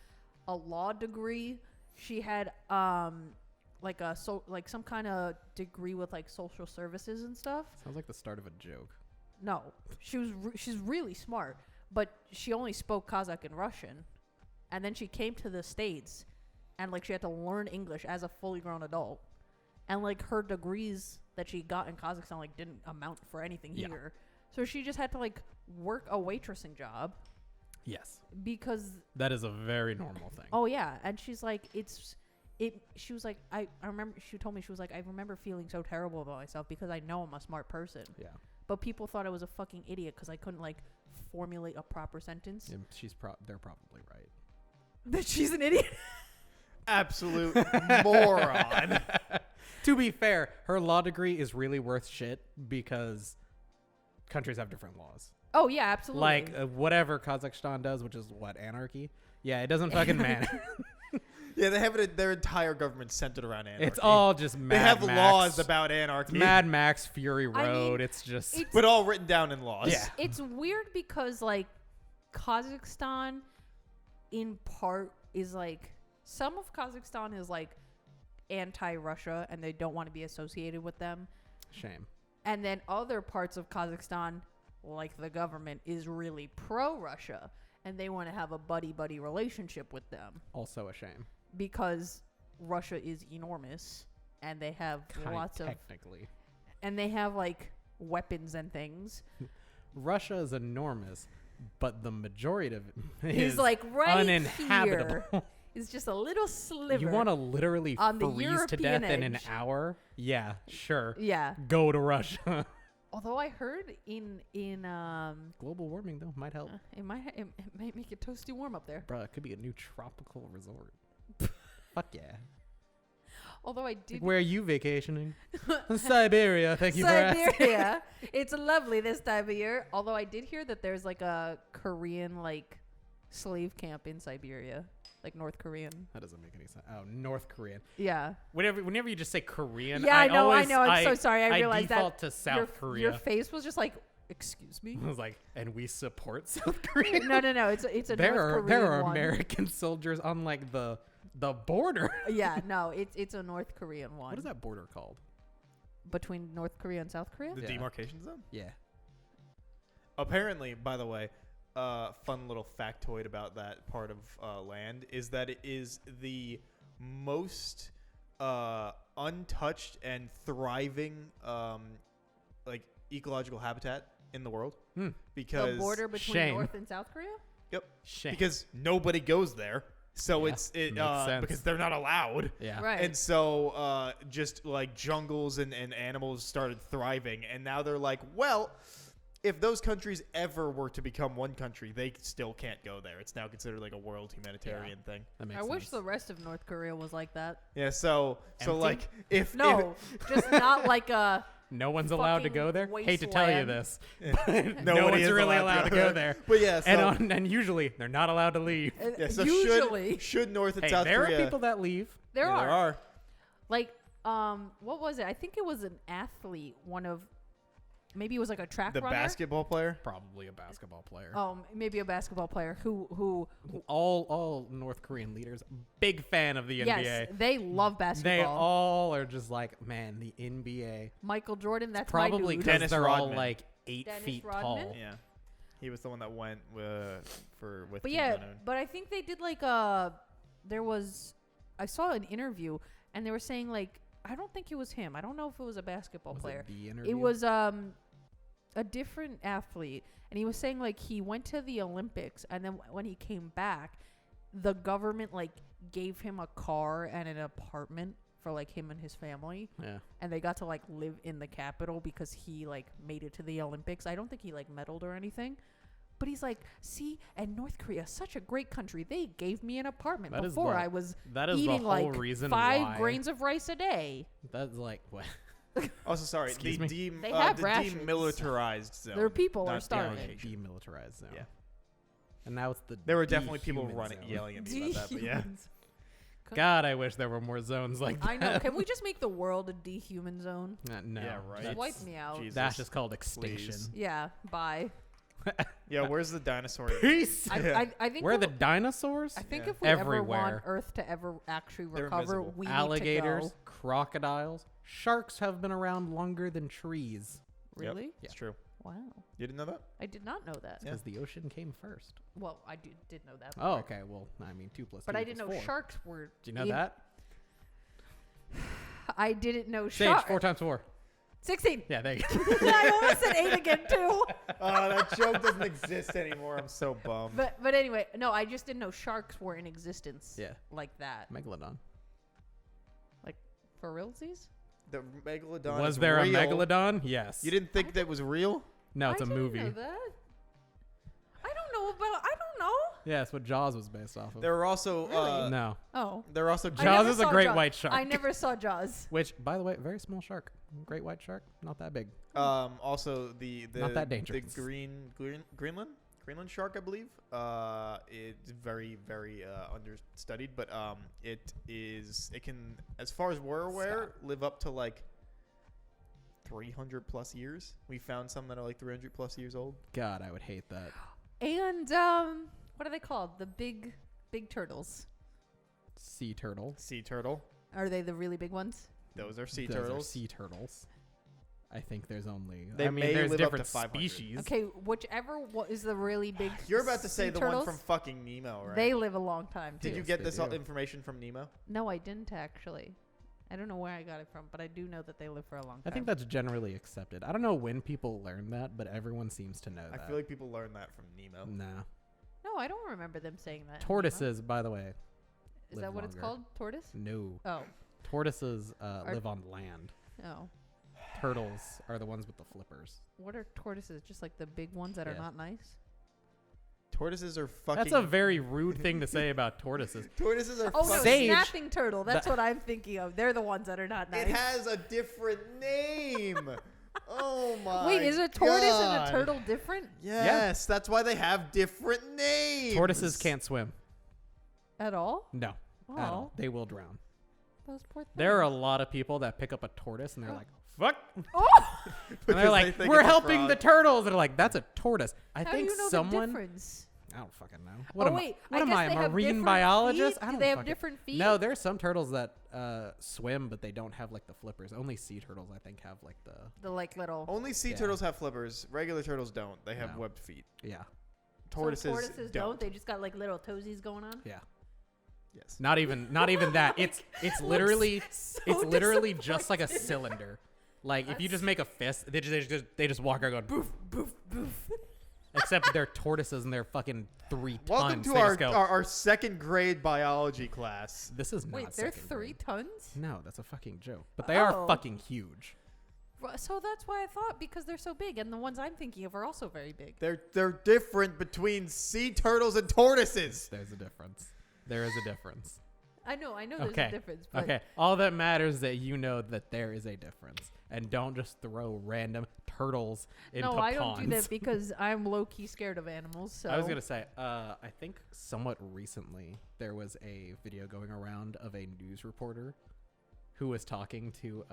a law degree. She had like some kind of degree with like social services and stuff. Sounds like the start of a joke. No, she's really smart, but she only spoke Kazakh and Russian, and then she came to the States, and like she had to learn English as a fully grown adult, and like her degrees that she got in Kazakhstan like didn't amount for anything here, so she just had to like work a waitressing job. Yes, because that is a very normal thing. Oh yeah, and she's like she was like I remember she told me she was like I remember feeling so terrible about myself because I know I'm a smart person. Yeah. But people thought I was a fucking idiot because I couldn't like formulate a proper sentence. Yeah, they're probably right. That she's an idiot. Absolute moron. To be fair, her law degree is really worth shit because countries have different laws. Oh yeah, absolutely. Like whatever Kazakhstan does, which is what, anarchy? Yeah, it doesn't fucking matter. Yeah, they have their entire government centered around anarchy. It's all just Mad They have Max. laws about anarchy. Mad Max Fury Road. I mean, it's just but all written down in laws. Yeah. It's weird because like Kazakhstan in part is like some of Kazakhstan is like anti-Russia and they don't want to be associated with them. shame. And then other parts of Kazakhstan, like the government, is really pro-Russia and they want to have a buddy-buddy relationship with them. Also a shame. Because Russia is enormous and they have lots of technically. and they have like weapons and things. Russia is enormous, but the majority of it He's is like right uninhabitable. here. It's just a little sliver. You want to literally on the freeze to European death in an edge. hour? Yeah, sure. Yeah. Go to Russia. Although I heard in Global warming though might help. it might make it toasty warm up there. Bruh, it could be a new tropical resort. Fuck yeah. Although I did Where are you vacationing? Siberia. Thank you for asking. Siberia. It's lovely this time of year. Although I did hear that there's like a Korean like slave camp in Siberia, like North Korean. That doesn't make any sense. Oh, North Korean. Yeah. Whenever you just say Korean, Yeah, I know. always, I'm so sorry. I realized default that to South Korea. Your face was just like, excuse me. I was like, and we support South Korea. No. It's a North Korean there are one. American soldiers on like the border. Yeah, no, it's a North Korean one. What is that border called? Between North Korea and South Korea? The Yeah. demarcation zone? Yeah. Apparently, by the way, fun little factoid about that part of land is that it is the most untouched and thriving like ecological habitat in the world. Because The border between Shame. North and South Korea? Yep. Shame. Because nobody goes there. So Yeah, makes sense. because they're not allowed. Yeah. Right. And so just like jungles and animals started thriving. And now they're like, well, if those countries ever were to become one country, they still can't go there. It's now considered like a world humanitarian thing. That makes I wish sense. the rest of North Korea was like that. Yeah, so Empty? like if No, just not like a No one's allowed to fucking go there. Hate to tell you wasteland. this. if No nobody one's is really allowed to go there. But yeah, so, And usually they're not allowed to leave. yeah, so usually should North and Hey, South there Korea are people that leave. there yeah, are. there are. Like what was it? I think it was an athlete, maybe it was like a track The runner. basketball player. Probably a basketball player. Maybe a basketball player who All North Korean leaders, big fan of the NBA. yes, they love basketball. They all are just like, man, the NBA. Michael Jordan, that's Probably my dude. because Dennis they're all Rodman. like 8 Dennis feet Rodman? tall. Yeah, he was the one that went with. But Kim yeah, Jong-un. but I think they did like I saw an interview and they were saying like I don't think it was him. I don't know if it was a basketball Was player. it the interview? It was a different athlete, and he was saying like he went to the Olympics, and then when he came back, the government like gave him a car and an apartment for like him and his family, Yeah. and they got to like live in the capital because he like made it to the Olympics. I don't think he like medaled or anything. But he's like, see, and North Korea, such a great country. They gave me an apartment That is before the- I was That is eating the whole like reason 5 why. grains of rice a day. That's like what? Also, sorry, Excuse the me? They have the rations. demilitarized zone. Their people are not starving. demarcation. Demilitarized zone. Yeah. And now it's the There were definitely people dehuman running, zone. yelling at me about that. But yeah, Dehumans. God, I wish there were more zones like that. I know. Can we just make the world a dehuman zone? No. Yeah, right. Just wipe me out. Jesus. That's just called extinction. Please. Yeah. Bye. Yeah, where's the dinosaur? Peace. I think Where are the we'll- dinosaurs? I think Yeah. if we ever Everywhere. want Earth to ever actually They're recover, invisible. we Alligators, need to go. crocodiles, sharks have been around longer than trees. Yep. Really? It's true. Wow. You didn't know that? I did not know that. Yeah. Because the ocean came first. Well, I did know that. Oh, okay. Well, I mean, 2 plus 2 But I didn't know equals 4. sharks were. Do you know in- that? I didn't know Sage, sharks. 4 times 4. 16. Yeah, there you go. I almost said 8 again too. Oh, that joke doesn't exist anymore. I'm so bummed. But anyway, no, I just didn't know sharks were in existence. Yeah. Like that. Megalodon. For realsies? The megalodon. Was is there real. a megalodon? Yes. You didn't think that was real? No, it's I a didn't movie. know that. I don't know. Yeah, it's what Jaws was based off of. There were also Really? No. Oh. there were also I Jaws never is a saw great Jaws. white shark. I never saw Jaws. Which, by the way, very small shark. Great white shark. Not that big. also the Not that dangerous. The Greenland shark, I believe. It's very understudied, but it can, as far as we're aware, live up to like 300 plus years. We found some that are like 300 plus years old. God, I would hate that. And what are they called? The big turtles. Sea turtle. Sea turtle. Are they the really big ones? Those are sea Those are turtles. sea turtles. I think there's only. They I mean, may there's live up different to 500. species. Okay, whichever is the really big. You're about to say sea the turtles, one from fucking Nemo, right? They live a long time too. Did you Yes, get they this do. information from Nemo? No, I didn't actually. I don't know where I got it from, but I do know that they live for a long time. I think that's generally accepted. I don't know when people learn that, but everyone seems to know I that. feel like people learned that from Nemo. Nah. No, I don't remember them saying that. Tortoises, by the way. Is live that what it's longer. called? Tortoise? No. Oh. Tortoises live on land. Oh. Turtles are the ones with the flippers. What are tortoises? Just like the big ones that are Yeah. not nice? Tortoises are fucking. That's a very rude thing to say about tortoises. Tortoises are. Oh, no, fucking. Sage- snapping turtle. That's what I'm thinking of. They're the ones that are not nice. It has a different name. Oh my. Wait, is a tortoise and God. a turtle different Yes, that's why they have different names. Tortoises can't swim. at all? No. Oh, At all. They will drown. those poor things. There are a lot of people that pick up a tortoise and they're like, fuck. Oh, And Because they're they like, think we're it's a helping frog. the turtles. And they're like, that's a tortoise. I how think do you know someone. the difference? I don't fucking know. What oh, am wait. I? What am guess I, they a have marine different biologist? feet? I Do don't they have fucking- different feet? No, there's some turtles that swim, but they don't have like the flippers. Only sea turtles, I think, have like the. The like little. Only sea Yeah. turtles have flippers. Regular turtles don't. They have No. webbed feet. Yeah. Tortoises, so tortoises don't. They just got like little toesies going on. Yeah. Yes. Not even that. It's literally So it's literally just like a disappointed. cylinder. Like if you just make a fist, they just walk around going boof Boof, boof. except they're tortoises and they're fucking 3 tons. Welcome to They our, just go, our second grade biology class. This is not Wait, they're second 3 grade. tons? No, that's a fucking joke. But they are Oh. fucking huge. So that's why I thought, because they're so big, and the ones I'm thinking of are also very big. They're different between sea turtles and tortoises. There's a difference. There is a difference. I know there's Okay. a difference. But Okay. All that matters is that you know that there is a difference. And don't just throw random turtles into no, I ponds. don't do that because I'm low-key scared of animals. So I was gonna say, I think somewhat recently there was a video going around of a news reporter who was talking to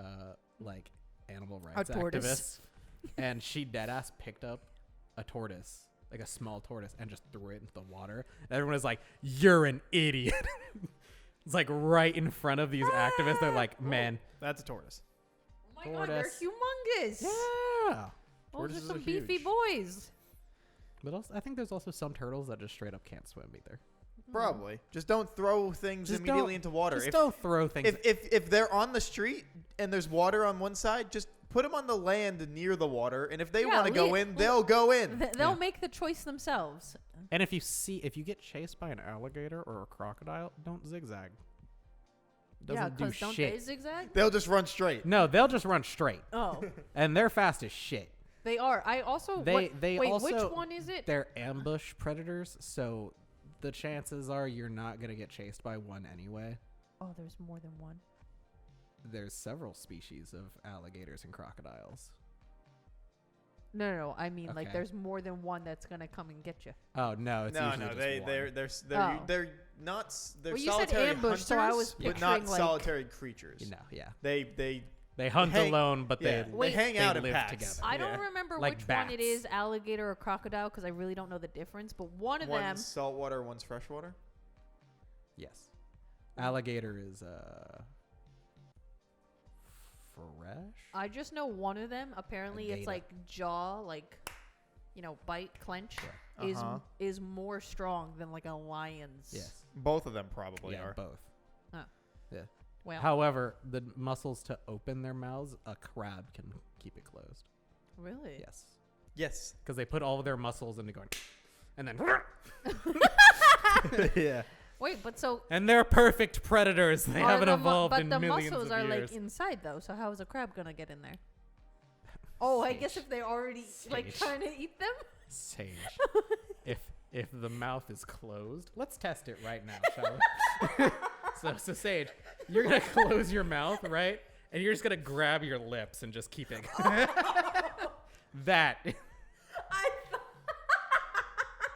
like animal rights tortoise. activists, and she deadass picked up a tortoise, like a small tortoise, and just threw it into the water. And everyone was like, "You're an idiot." It's like right in front of these activists. They're like, "Man, That's a tortoise. Oh my god, they're tortoise. humongous. yeah." Those Tortoises are some are beefy huge. boys. But also, I think there's also some turtles that just straight up can't swim either. Probably. Just don't throw things Just immediately don't- into water. Just If, don't throw things. if they're on the street and there's water on one side, just put them on the land near the water. And if they Yeah, want to go le- in, they'll go in. They'll Yeah. make the choice themselves. And if you get chased by an alligator or a crocodile, don't zigzag. Doesn't do because don't shit. they zigzag? They'll just run straight. No, they'll just run straight, Oh, and they're fast as shit. they are. I also. They wait, also which one is it? They're ambush predators, so the chances are you're not gonna get chased by one anyway. Oh, there's more than one. There's several species of alligators and crocodiles. No. I mean, like, Okay. there's more than one that's gonna come and get you. Oh no, it's No, usually no, just they're one. not they're Well, you said solitary ambush, hunters, so I was but not picturing, like- solitary creatures. You know, yeah. They They hunt hang- alone, but yeah, they Wait. hang they out in live packs. together. I don't Yeah. remember Like which one it bats. is, alligator or crocodile, because I really don't know the difference. But one of them, One's saltwater, one's freshwater. Yes. Alligator is fresh. I just know one of them. Apparently, it's gator. like jaw, like, bite, clench, Yeah. is Uh-huh. is more strong than like a lion's. Yes. Both of them probably Yeah, are. both. Well, However, the muscles to open their mouths, a crab can keep it closed. really? Yes. Yes. Because they put all of their muscles into going, and then, Yeah. Wait, but so and they're perfect predators. They are haven't the mu- evolved but in the millions muscles of are years. like inside though. So how is a crab gonna get in there? Oh, I guess if they already like Sage. trying to eat them. Sage. if the mouth is closed, let's test it right now, shall we? so Sage, you're gonna close your mouth, right? And you're just gonna grab your lips and just keep it. That.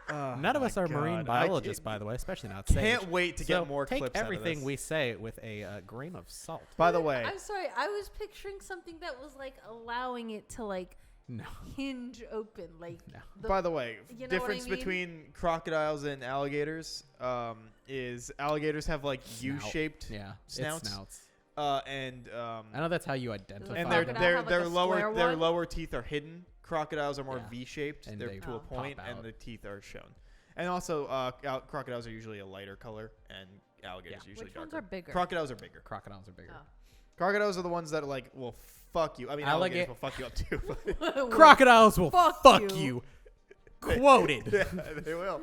None of us are marine biologists, by the way, especially not Sage. Can't wait to So get more take clips out of everything this. we say with a grain of salt. By the way, I'm sorry. I was picturing something that was like allowing it to like No. hinge open, like. No. by the way, You know what I difference mean? between crocodiles and alligators is alligators have like Snout. U-shaped Yeah. snouts. It's snouts. And I know that's how you identify. and Crocodile have, like, their a lower square their one? lower teeth are hidden. Crocodiles are more Yeah. V-shaped. And They're they to a pop point, and out. the teeth are shown. And also, crocodiles are usually a lighter color, and alligators are usually Which ones darker. are bigger? Crocodiles are bigger. Crocodiles are bigger. Oh. Crocodiles are the ones that are like, well, fuck you. I mean, alligators will fuck you up too. But Crocodiles will Fuck fuck you. you. Quoted. yeah, they will.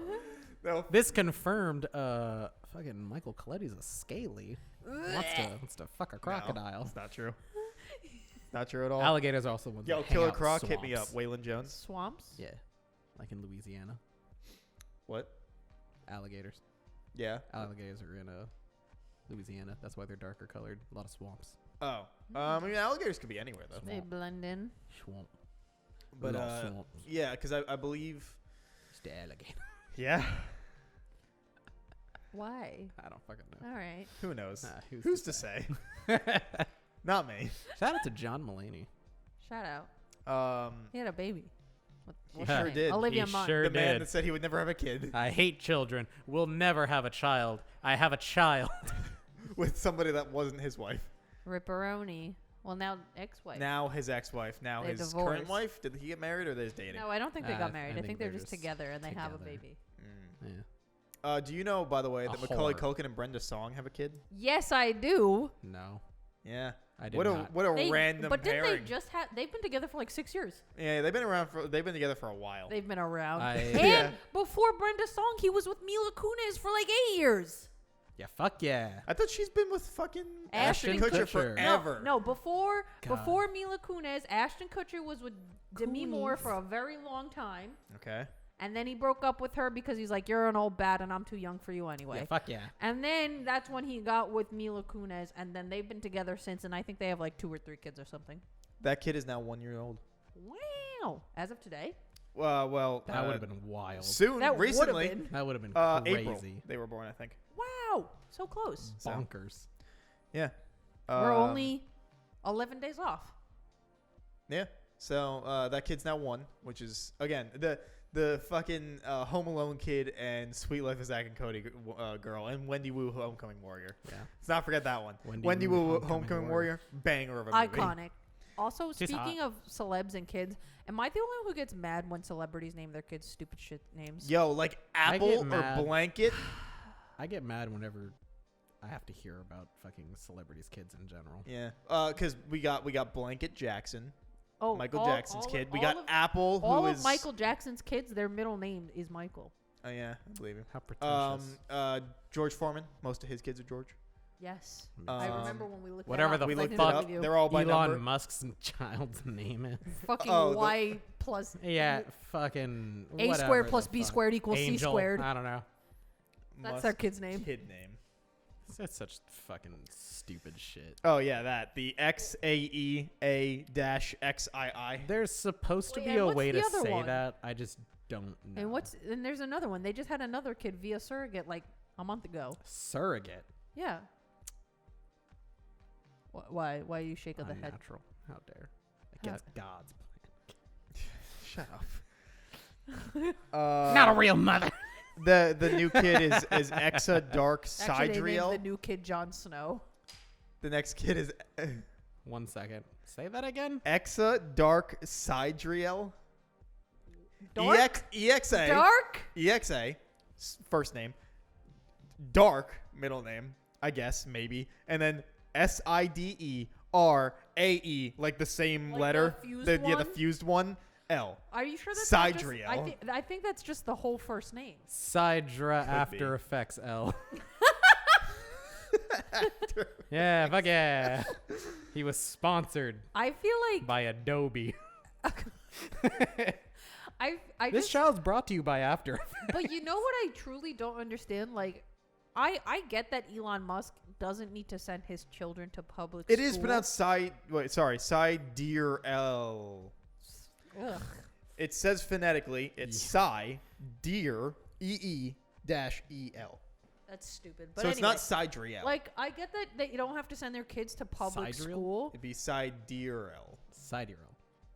They'll This confirmed. Fucking Michael Coletti's a scaly. Wants to fuck a crocodile. No, it's not true. Not true at all. Alligators are also ones. Yo, that hang Killer out in Croc, hit me up. swamps. Waylon Jones. Swamps. Yeah, like in Louisiana. What? Alligators. Yeah. Alligators are in Louisiana. That's why they're darker colored. A lot of swamps. Oh. I mean, alligators could be anywhere though. They blend in. Swamp. But Lot of swamps. yeah, because I believe. It's the alligator. Yeah. Why? I don't fucking know. All right. Who knows? Who's to say? Not me. Shout out to John Mulaney. Shout out. He had a baby. What's sure her name? did. Olivia He Munn. sure The man did. that said he would never have a kid I hate children. Will never have a child. I have a child. with somebody that wasn't his wife. Ripperoni. Well, now ex-wife. Now his ex-wife. Now They his current divorced. wife. Did he get married or they're just dating? No, I don't think they I got married. I think they're they're just just together and they have a together. baby. Mm. Yeah. Do you know, by the way, A that Macaulay whore. Culkin and Brenda Song have a kid? Yes, I do. No, Yeah. I did What not. a They- random but didn't pairing. they just have? They've been together for like 6 years. Yeah, they've been together for a while. They've been around. And Yeah. before Brenda Song, he was with Mila Kunis for like 8 years. Yeah, fuck yeah. I thought she's been with fucking Ashton Ashton Kutcher Kutcher. forever. No, before God. Mila Kunis, Ashton Kutcher was with Demi Moore Kunis. for a very long time, Okay. and then he broke up with her because he's like, "You're an old bat, and I'm too young for you anyway." Yeah, fuck yeah. And then that's when he got with Mila Kunis, and then they've been together since, and I think they have like 2 or 3 kids or something. That kid is now 1 year old. Wow! As of today, Well, That would have been wild. soon. that would Recently, have been That would have been April. crazy. They were born, I think. wow, so close. So, Bonkers. yeah. We're only 11 days off. Yeah. So that kid's now 1, which is again the fucking Home Alone kid and Sweet Life of Zack and Cody girl and Wendy Wu Homecoming Warrior. Yeah. Let's not forget that one. Wendy Wendy Wu, Wu Homecoming Homecoming Warrior, banger of a movie. Iconic. Also, She's speaking of celebs and kids, am I the only one who gets mad when celebrities name their kids stupid shit names? Yo, like I get Apple or mad. Blanket. I get mad whenever I have to hear about fucking celebrities' kids in general. Yeah. Because we got Blanket Jackson, Oh, Michael Jackson's all kid. Of, We all got of, Apple, who all is of Michael Jackson's kids. Their middle name is Michael. Oh yeah, I believe him. How pretentious. George Foreman. Most of his kids are George. Yes, Um, I remember when we looked. whatever that the up. We I looked did it that up. with you. They're all by Elon number. Musk's child's name is. fucking Oh, the- Y plus Yeah, fucking. A whatever squared the plus B fuck. squared equals Angel, C squared. I don't know. That's their Musk kid's name. Kid name. That's such fucking stupid shit. Oh yeah, that the XAEA-XII. There's supposed to Wait, be and a what's way the to other say one? that. I just don't know. And there's another one. They just had another kid via surrogate like a month ago. Surrogate? Yeah. Why are you shaking the head? Unnatural. How dare? I guess God's Shut up. plan. Not a real mother. The new kid is Exa Dark Actually, they named Sidriel. the new kid Jon Snow. The next kid is 1 second. Say that again. Exa Dark Sidriel. Dark? EXA. Dark? EXA. First name. Dark. Middle name. I guess. Maybe. And then SIDERAE. Like the same Like letter. the fused the one? fused one. L. Are you sure that's not just, Sidriel. I think that's just the whole first name. Sidra Could After be. Effects L. Yeah, fuck yeah. He was sponsored I feel like by Adobe. I This just child's brought to you by After Effects. but you know what I truly don't understand? Like I get that Elon Musk doesn't need to send his children to public It school. is pronounced Sidereal. Ugh. It says phonetically, it's Psi, deer, EE-EL. That's stupid. But So anyway, it's not Sidriel. like I get that you don't have to send their kids to public Sidriel? school. It'd be Sidereal. Sidereal.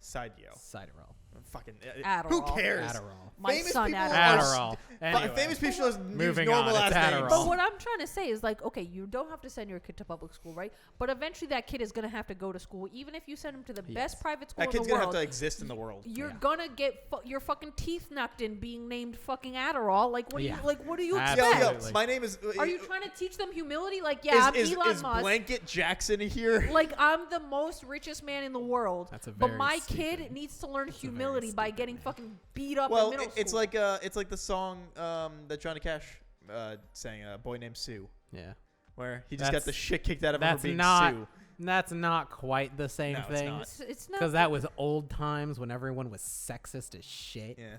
Sidio. Sidereal. Fucking. Who Adderall. cares? Adderall. My Famous son people Adderall. Adderall. Anyway. Famous people just use Moving normal on, last it's names. Adderall. But what I'm trying to say is like, okay, you don't have to send your kid to public school, right? But eventually that kid is gonna have to go to school, even if you send him to the Yes. best private school That in kid's the gonna world. have to exist in the world. You're Yeah. gonna get your fucking teeth knocked in being named fucking Adderall. Like what do Yeah. you like? What do you Absolutely. expect? Yo, my name is. Are you trying to teach them humility? Like, yeah, I'm is Elon Musk. Blanket Jackson here? Like, I'm the most richest man in the world. That's a but very my stupid- kid needs to learn that's a very humility by stupid getting name. fucking beat up Well, in middle it's school. like the song that Johnny Cash sang, "A Boy Named Sue," Yeah. where he just got That's- the shit kicked out of him That's for being not. Sue. That's not quite the same No, it's thing. not. It's not. Because that was old times when everyone was sexist as shit. Yeah.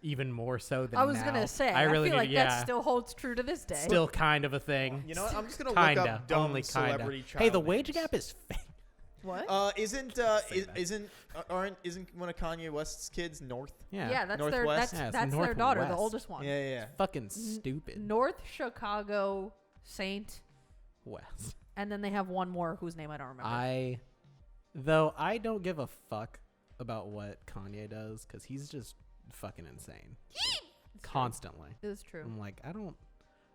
Even more so than I was now. gonna say. I really feel like do, yeah. that still holds true to this day. Still kind of a thing. You know what? I'm just gonna Kinda. look up dumb Only celebrity kinda. child Hey, the wage names. gap is fake. What? Isn't Say that. isn't one of Kanye West's kids North? yeah, that's Northwest? Yeah, it's that's their daughter, the Northwest. oldest one. Yeah, yeah. Fucking stupid. North Chicago Saint, West. and then they have one more whose name I don't remember. Though I don't give a fuck about what Kanye does because he's just fucking insane. Constantly. It's true. I'm like,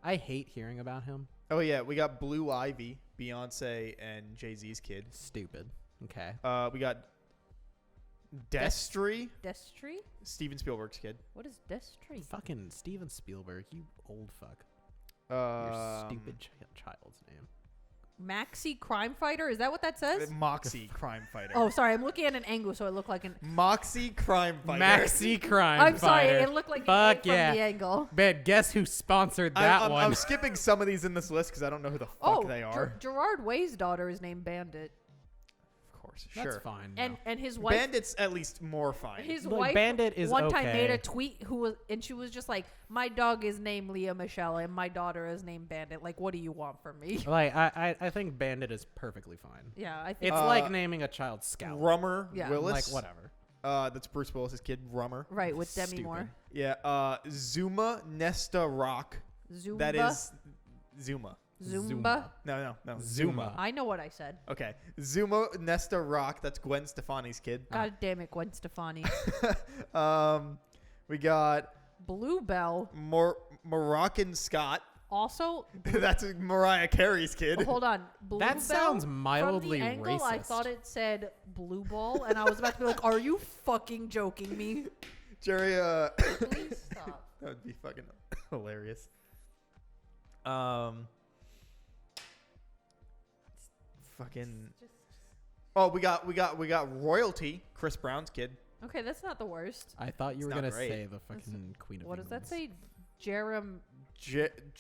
I hate hearing about him. Oh yeah, we got Blue Ivy, Beyonce and Jay-Z's kid. Stupid. Okay. We got Destry, Destry? Steven Spielberg's kid. What is Destry? Fucking Steven Spielberg, you old fuck. Your stupid child's name. Maxi Crime Fighter? Is that what that says? Moxie Crime Fighter. Oh, sorry. I'm looking at an angle, so it looked like an. Moxie Crime Fighter. Maxi Crime I'm sorry. Fighter. It looked like Fuck it came yeah. from the angle. Bet guess who sponsored that one? I'm skipping some of these in this list because I don't know who the fuck Oh, they are. Gerard Way's daughter is named Bandit, Of course, That's sure. fine. and his wife. Bandit's at least more fine. His Look, wife Bandit is one time made okay. a tweet and she was just like, "My dog is named Leah Michelle and my daughter is named Bandit. Like, what do you want from me?" Like I think Bandit is perfectly fine. Yeah, I think It's Uh, like naming a child Scout. Rummer Yeah. Willis. Like whatever. That's Bruce Willis's kid, Rummer. right with Demi Stupid. Moore. Yeah. Zuma Nesta Rock. Zumba. That is Zuma. Zumba. No. Zuma. I know what I said. Okay. Zuma Nesta Rock. That's Gwen Stefani's kid. God damn it, Gwen Stefani. We got Bluebell. Moroccan Scott. Also, That's Mariah Carey's kid. hold on. Bluebell, sounds mildly from the angle, I racist. thought it said blue ball, and I was about to be like, "Are you fucking joking me?" Jerry. Please stop. That would be fucking hilarious. Fucking. Oh, we got royalty. Chris Brown's kid. Okay, that's not the worst. I thought you It's were not gonna great. say the fucking Queen of What does that England. say? Jerem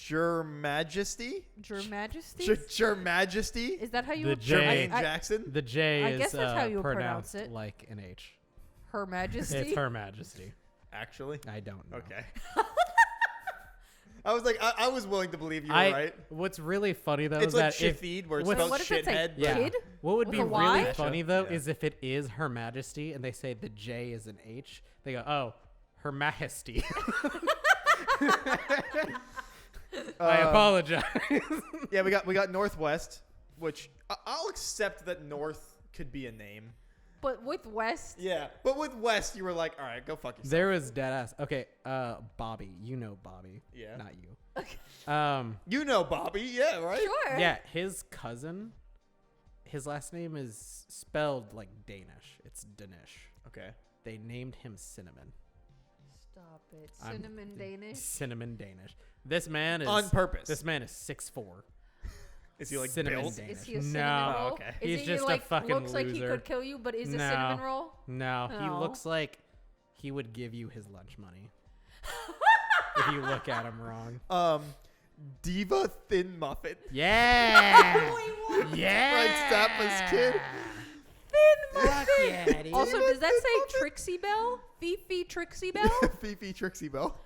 Your Majesty. Your Majesty? Your Majesty. Is that how you The would J. Jermaine I- Jackson. The J I is guess that's how you would pronounce pronounced it. like an H. Her Majesty? It's Her Majesty. Actually. I don't know. Okay. I was like, I was willing to believe you were right. What's really funny though It's is like that if Shafid, where it's what's- spelled what if it's like shithead. yeah, Kid? what would With be a really Y? funny though Yeah. is if it is Her Majesty and they say the J is an H, they go, oh, Her Majesty. I apologize. Yeah, we got Northwest, which I'll accept that North could be a name. But with West, Yeah, but with West, you were like, all right, go fuck yourself. There was dead ass. Okay, Bobby, you know Bobby. Yeah. Not you. You know Bobby, yeah, right? sure. Yeah, his cousin. His last name is spelled like Danish. It's Danish. Okay. They named him Cinnamon. Stop it. I'm- Cinnamon Danish. Cinnamon Danish. This man is On purpose. This man is 6'4". Is he like Cinnamon built? Danish. Is he a No. cinnamon roll? Oh, okay. Is He's he just a like fucking looks like he loser. could kill you, but is a No. cinnamon roll? No, he No. looks like he would give you his lunch money. If you look at him wrong. Diva Thin Muffin. Yeah. Wait, what? Yeah. Frank Zappa's kid. Thin Fuck muffin. yeah, dude. Also, does that Thin say muffin. Trixie Belle? Fifi Trixie Belle? Fifi Trixie Belle.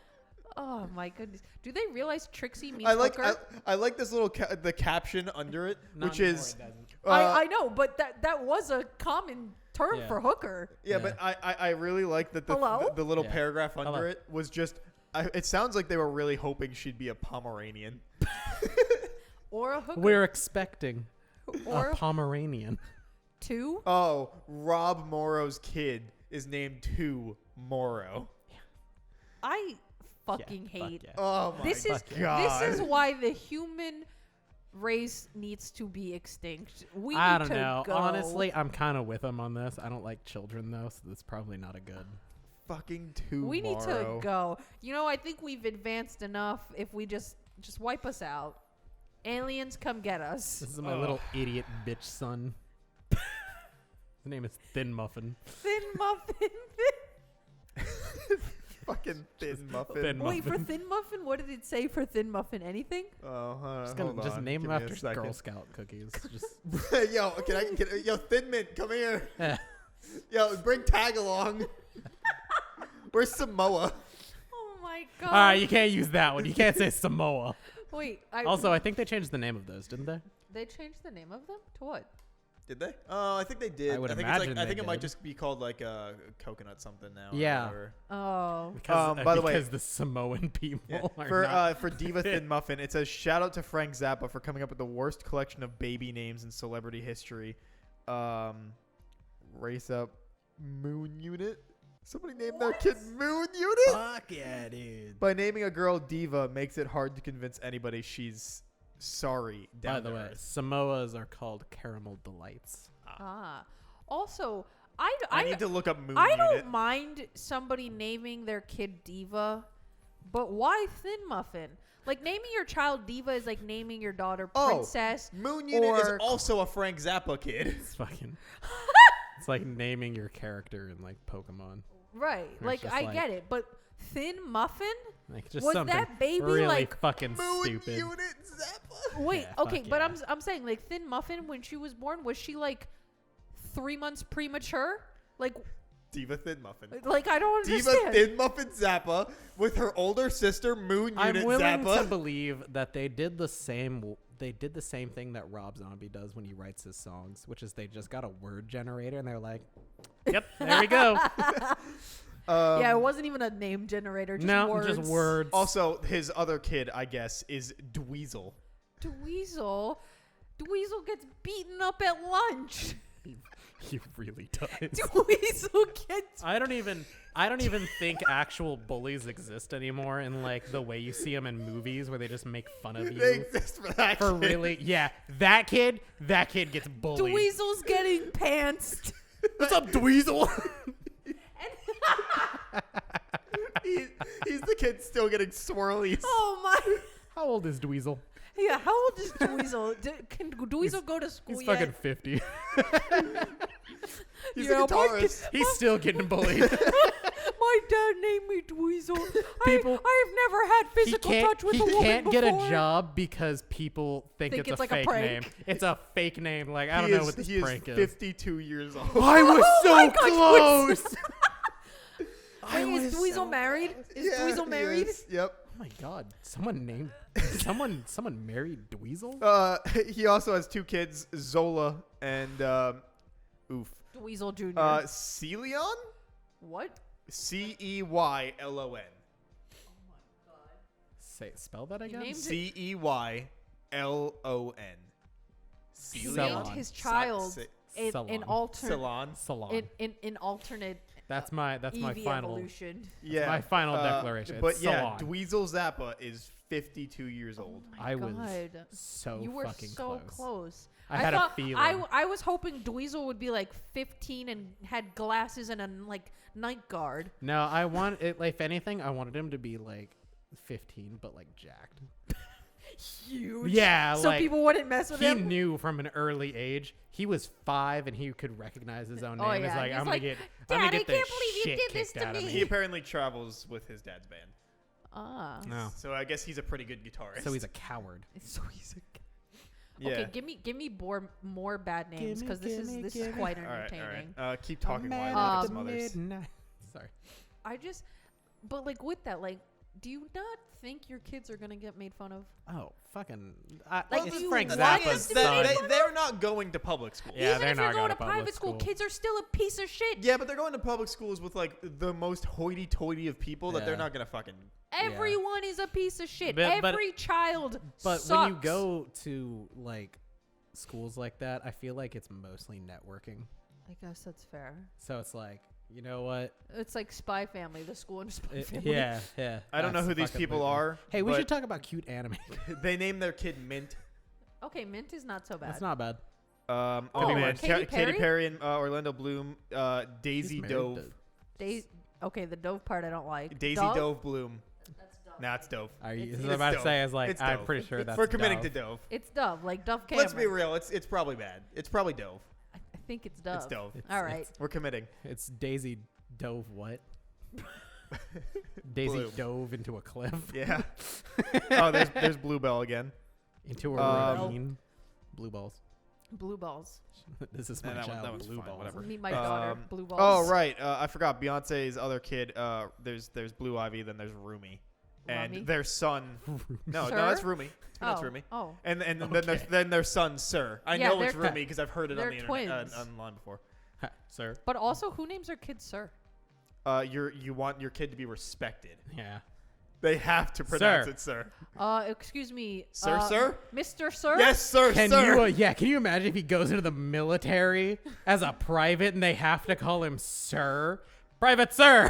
Oh my goodness. Do they realize Trixie means I like hooker? I like this little the caption under it, Not which anymore, is it doesn't. I know, but that was a common term Yeah. for hooker. yeah, but I really like that Hello? the little Yeah. paragraph under Hello. it was just. It sounds like they were really hoping she'd be a Pomeranian. Or a hooker. We're expecting or a Pomeranian. two. Oh, Rob Morrow's kid is named Morrow. I fucking Yeah, fuck hate. yeah. Oh my This is god. this is why the human race needs to be extinct. We I need don't to know. go. Honestly, I'm kind of with him on this. I don't like children though, so that's probably not a good. fucking Tomorrow. we need to go. You know, I think we've advanced enough. If we just wipe us out, aliens come get us. This is my little idiot bitch son. His name is Thin Muffin. Thin muffin. Fucking Thin Muffin. Thin Wait, for Muffin. thin muffin, what did it say for thin muffin? Anything? Oh, Just name him Give me a after second. Girl Scout cookies. Just Yo, yo, Thin Mint, come here. eh. Yo, bring Tag along. Where's Samoa? Oh my god. All right, you can't use that one. You can't say Samoa. Wait. Also, I think they changed the name of those, didn't they? they changed the name of them to what? Did they? Oh, I think they did. I would think imagine it's like, I they think it might did. just be called like coconut something now. or Yeah. whatever. Oh. Because, by the way- because the Samoan people Yeah. are For Diva Thin Muffin, it says shout out to Frank Zappa for coming up with the worst collection of baby names in celebrity history. Race Up Moon Unit. Somebody named their kid Moon Unit. Fuck yeah, dude. By naming a girl Diva makes it hard to convince anybody she's sorry. By Down the to way, earth. Samoas are called caramel delights. Also, I need to look up Moon I Unit. don't mind somebody naming their kid Diva, but why Thin Muffin? Like naming your child Diva is like naming your daughter Princess. Moon Unit is or- also a Frank Zappa kid. It's fucking. It's like naming your character in like Pokemon. Right. It's Like just I like- get it, but Thin Muffin? Like just Was something that baby, really like, fucking Moon stupid. Unit Zappa. Wait, Yeah, okay, fuck but yeah. I'm saying like Thin Muffin when she was born, was she like 3 months premature? Like Diva Thin Muffin. I don't Diva understand. Thin Muffin Zappa with her older sister Moon I'm Unit willing Zappa. to believe that they did the same. They did the same thing that Rob Zombie does when he writes his songs, which is they just got a word generator and they're like, "Yep, there we go." Yeah, it wasn't even a name generator, just no, words. just words. Also, his other kid, I guess, is Dweezil. Dweezil gets beaten up at lunch. He really does. Dweezil gets I don't even think actual bullies exist anymore in like the way you see them in movies where they just make fun of They you. exist for that For kid. really, yeah, that kid gets bullied. Dweezil's getting pantsed. What's up, Dweezil? He's the kid still getting swirlies. Oh my. How old is Dweezil? Yeah, how old is Dweezil? Can Dweezil go to school He's yet? fucking 50. He's Yeah, a guitarist. He's still getting bullied. My dad named me Dweezil. People- I have never had physical touch with a woman He can't get a before. job because people think it's a it's like a fake prank. name. It's a fake name. Like, I don't He know is- what this he prank is is. 52 years old. I was so my gosh, close. Wait, is Dweezil married? Is Yeah, Dweezil he married? is. Yep. my god! Someone married Dweezil. He also has 2 kids, Zola and Dweezil Jr. Celion? What? Ceylon. Oh my god. Spell that again. named Ceylon. He Salon. named his child in Salon. alternate Salon. in alternate That's my Eevee final evolution. Yeah. my final declaration. But It's yeah, Salon. Dweezil Zappa is 52 years old. Oh my I was God. so You were fucking so close. close. I had thought, a feeling. I was hoping Dweezil would be like 15 and had glasses and a like night guard. No, I want it. If anything, I wanted him to be like 15, but like jacked. Huge. Yeah, So like, people wouldn't mess with he him. knew from an early age. He was 5 and he could recognize his own name. Oh, He's yeah. like, He's I'm like, gonna get "Dad, I the can't believe you shit did this kicked to out of me." He apparently travels with his dad's band. Ah. No. So I guess he's a pretty good guitarist. So he's a coward. So he's a. yeah. Okay, give me more bad names because this is quite All right, entertaining. all right. Keep talking while I Man look at at the some others. midnight. Sorry. But like with that, like, do you not think your kids are gonna get made fun of? Oh, fucking. Like, it's do you Frank want Zappa's them to be son. They're not going to public school. Yeah, Even they're if not you're going to public private school, school. kids are still a piece of shit. Yeah, but they're going to public schools with like the most hoity-toity of people that they're Yeah. not gonna fucking. Everyone is a piece of shit. But- Every child But sucks. when you go to like schools like that, I feel like it's mostly networking. I guess that's fair. So it's like, you know what? It's like Spy Family, the school and Spy Family. Yeah, yeah. I don't know that's who the these fucking people movie. are. Hey, we but should talk about cute anime. They named their kid Mint. Okay, Mint is not so bad. That's not bad. Oh be man, worse. Katy Katy Perry? Perry and Orlando Bloom, Daisy She's married Dove, to- Okay, the Dove part I don't like. Daisy Dove? Dove Bloom. That's Dove. Nah, it's Dove. Are you? It's- I was about to Dove. say, I was like, It's I'm Dove. pretty sure that's. We're committing Dove. to Dove. It's Dove, like Dove Cameron. Let's be real. It's probably bad. It's probably Dove. I think it's Dove. It's Dove. All right. We're committing. It's Daisy Dove. What? Daisy Bloom. dove into a cliff. Yeah. Oh, there's Bluebell again. Into a ravine. Blue balls. Blue balls. This is Nah, my that child. one's Blue fine, balls. whatever. Meet my daughter. Um, Blue balls. Oh right, I forgot Beyonce's other kid. There's Blue Ivy, then there's Rumi, and Rumi? their son. No, Sir? that's Rumi. Oh. That's Rumi. Oh. And then Okay. then their son Sir. I Yeah, know it's they're- Rumi because I've heard it on they're the internet twins. online before. Ha, sir. But also, who names their kids Sir? You want your kid to be respected. Yeah. They have to pronounce Sir. it Sir. Excuse me. Sir, sir? Mr. Sir? Yes, sir, Can sir. you? Can you imagine if he goes into the military as a private and they have to call him Sir? Private Sir.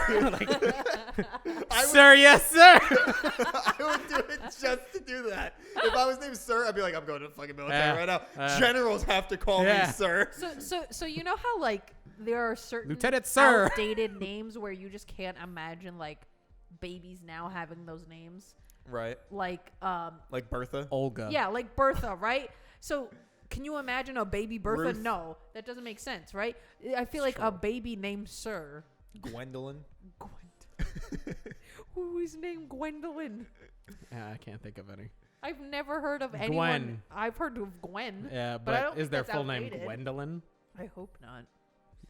Like, sir, yes, sir. I would do it just to do that. If I was named Sir, I'd be like, I'm going to the fucking military right now. Generals have to call me Yeah. Sir. So you know how like there are certain Lieutenant Sir. outdated names where you just can't imagine like babies now having those names, Right. like Like Bertha. Olga. yeah, like Bertha, right? So can you imagine a baby Bertha? Ruth. No, that doesn't make sense, right? I feel like a baby named Sir. Gwendolyn. Who is named Gwendolyn? Yeah, I can't think of any. I've never heard of anyone. Gwen. I've heard of Gwen. Yeah, But I don't but is think their that's full name outdated. Gwendolyn? I hope not.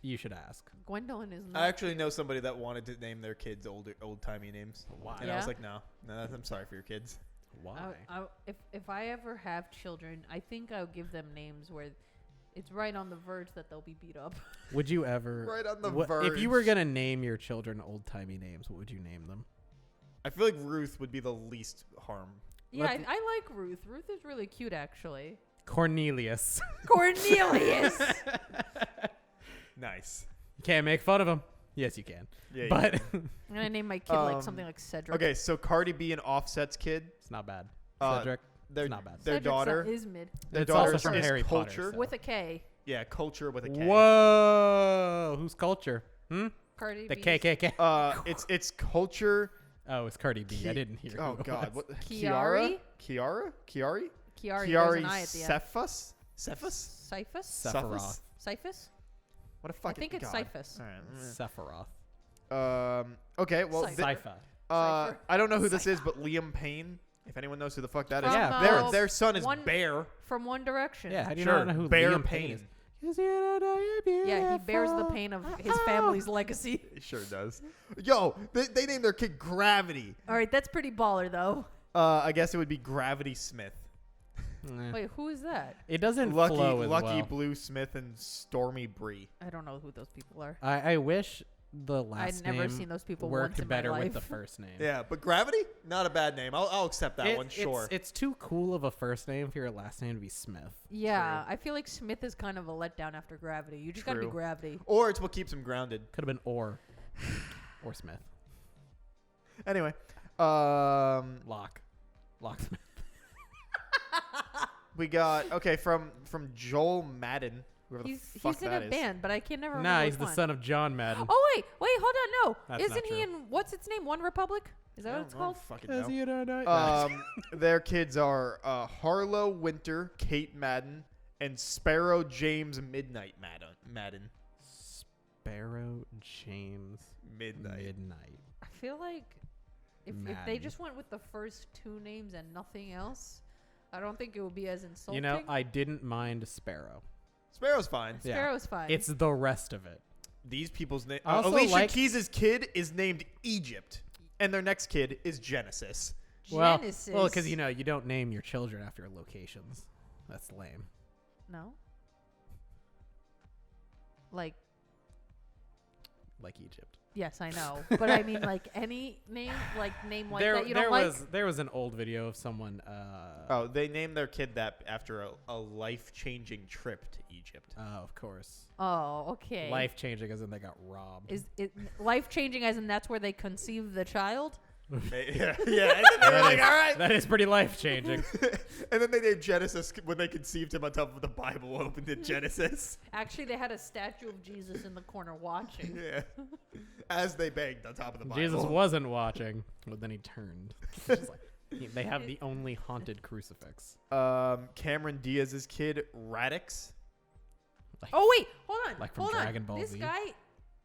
You should ask. Gwendolyn is not. I actually know somebody that wanted to name their kids old-timey names. Why? And I was Yeah? like, no, I'm sorry for your kids. Why? If I ever have children, I think I'll give them names where it's right on the verge that they'll be beat up. Would you ever? Right on the If you were verge. gonna name your children old-timey names, what would you name them? I feel like Ruth would be the least harm. Yeah, Let I like Ruth. Ruth is really cute, actually. Cornelius. Cornelius. Nice. You can't make fun of him. Yes, you can. Yeah. you But I'm gonna name my kid like something like Cedric. Okay, so Cardi B and Offset's kid, it's not bad. Uh, Cedric. their It's not bad. their Cedric's daughter, is mid their It's also daughter from is Harry Potter, Culture. so- with a K. Yeah, Culture with a K. Whoa! Who's culture? Cardi The B's KKK. It's Culture. Oh, it's Cardi B. I Ki- didn't hear. Oh who it God, was. what? Kiari? Kiari? Kiari. There's Kiari an I at the end. Cephas? Cephas? Cyphus? Sephiroth. Cyphus? What a I fucking think it's God. Cyphus. All right. Sephiroth. Okay, well, Cypher. Sypha. Cypher. I don't know who this is, but Liam Payne. If anyone knows who the fuck that is, From, Yeah, their son is one- Bear. From One Direction. Yeah, how do you Sure, not know who Bear Liam Payne. Payne is? Yeah, he bears the pain of his family's legacy. He sure does. Yo, they named their kid Gravity. All right, that's pretty baller, though. I guess it would be Gravity Smith. Wait, who is that? It doesn't flow as Lucky well. Blue Smith and Stormy Bree. I don't know who those people are. I wish the last I'd never name seen those people once worked in my better with life. the first name. Yeah, but Gravity, not a bad name. I'll accept that one. Sure. It's too cool of a first name for your last name to be Smith. Yeah, I feel like Smith is kind of a letdown after Gravity. You just gotta be True. Gravity. Or it's what keeps him grounded. Could have been or Smith. Anyway, Locksmith. we got from Joel Madden. Whoever the He's fuck in that a is. band, but I can never remember. Nah, which he's the one. son of John Madden. Oh wait, hold on, no. That's Isn't not he true. in what's its name? One Republic? Is that what it's called? Fucking As know. you don't know. Their kids are Harlow Winter, Kate Madden, and Sparrow James Midnight Madden. Sparrow James Midnight. I feel like if they Madden. just went with the first two names and nothing else, I don't think it would be as insulting. You know, I didn't mind Sparrow. Sparrow's fine. Yeah. Sparrow's fine. It's the rest of it. These people's name. I also Alicia like- Keys' kid is named Egypt, and their next kid is Genesis. Genesis. Well, because you don't name your children after locations. That's lame. No. Like, Like Egypt. yes, I know, but I mean, like any name like that you don't like. There was an old video of someone. Oh, they named their kid that after a life-changing trip to Egypt. Oh, of course. Oh, okay. Life changing as in they got robbed. Is it life changing as in that's where they conceive the child? Yeah. And then they were like, all right. That is pretty life changing. And then they named Genesis when they conceived him on top of the Bible opened in Genesis. Actually, they had a statue of Jesus in the corner watching. Yeah. As they banged on top of the Bible. Jesus wasn't watching, but then he turned. It's just like, they have the only haunted crucifix. Cameron Diaz's kid, Radix. Oh wait, hold on. Like from hold Dragon on. Ball This Z. guy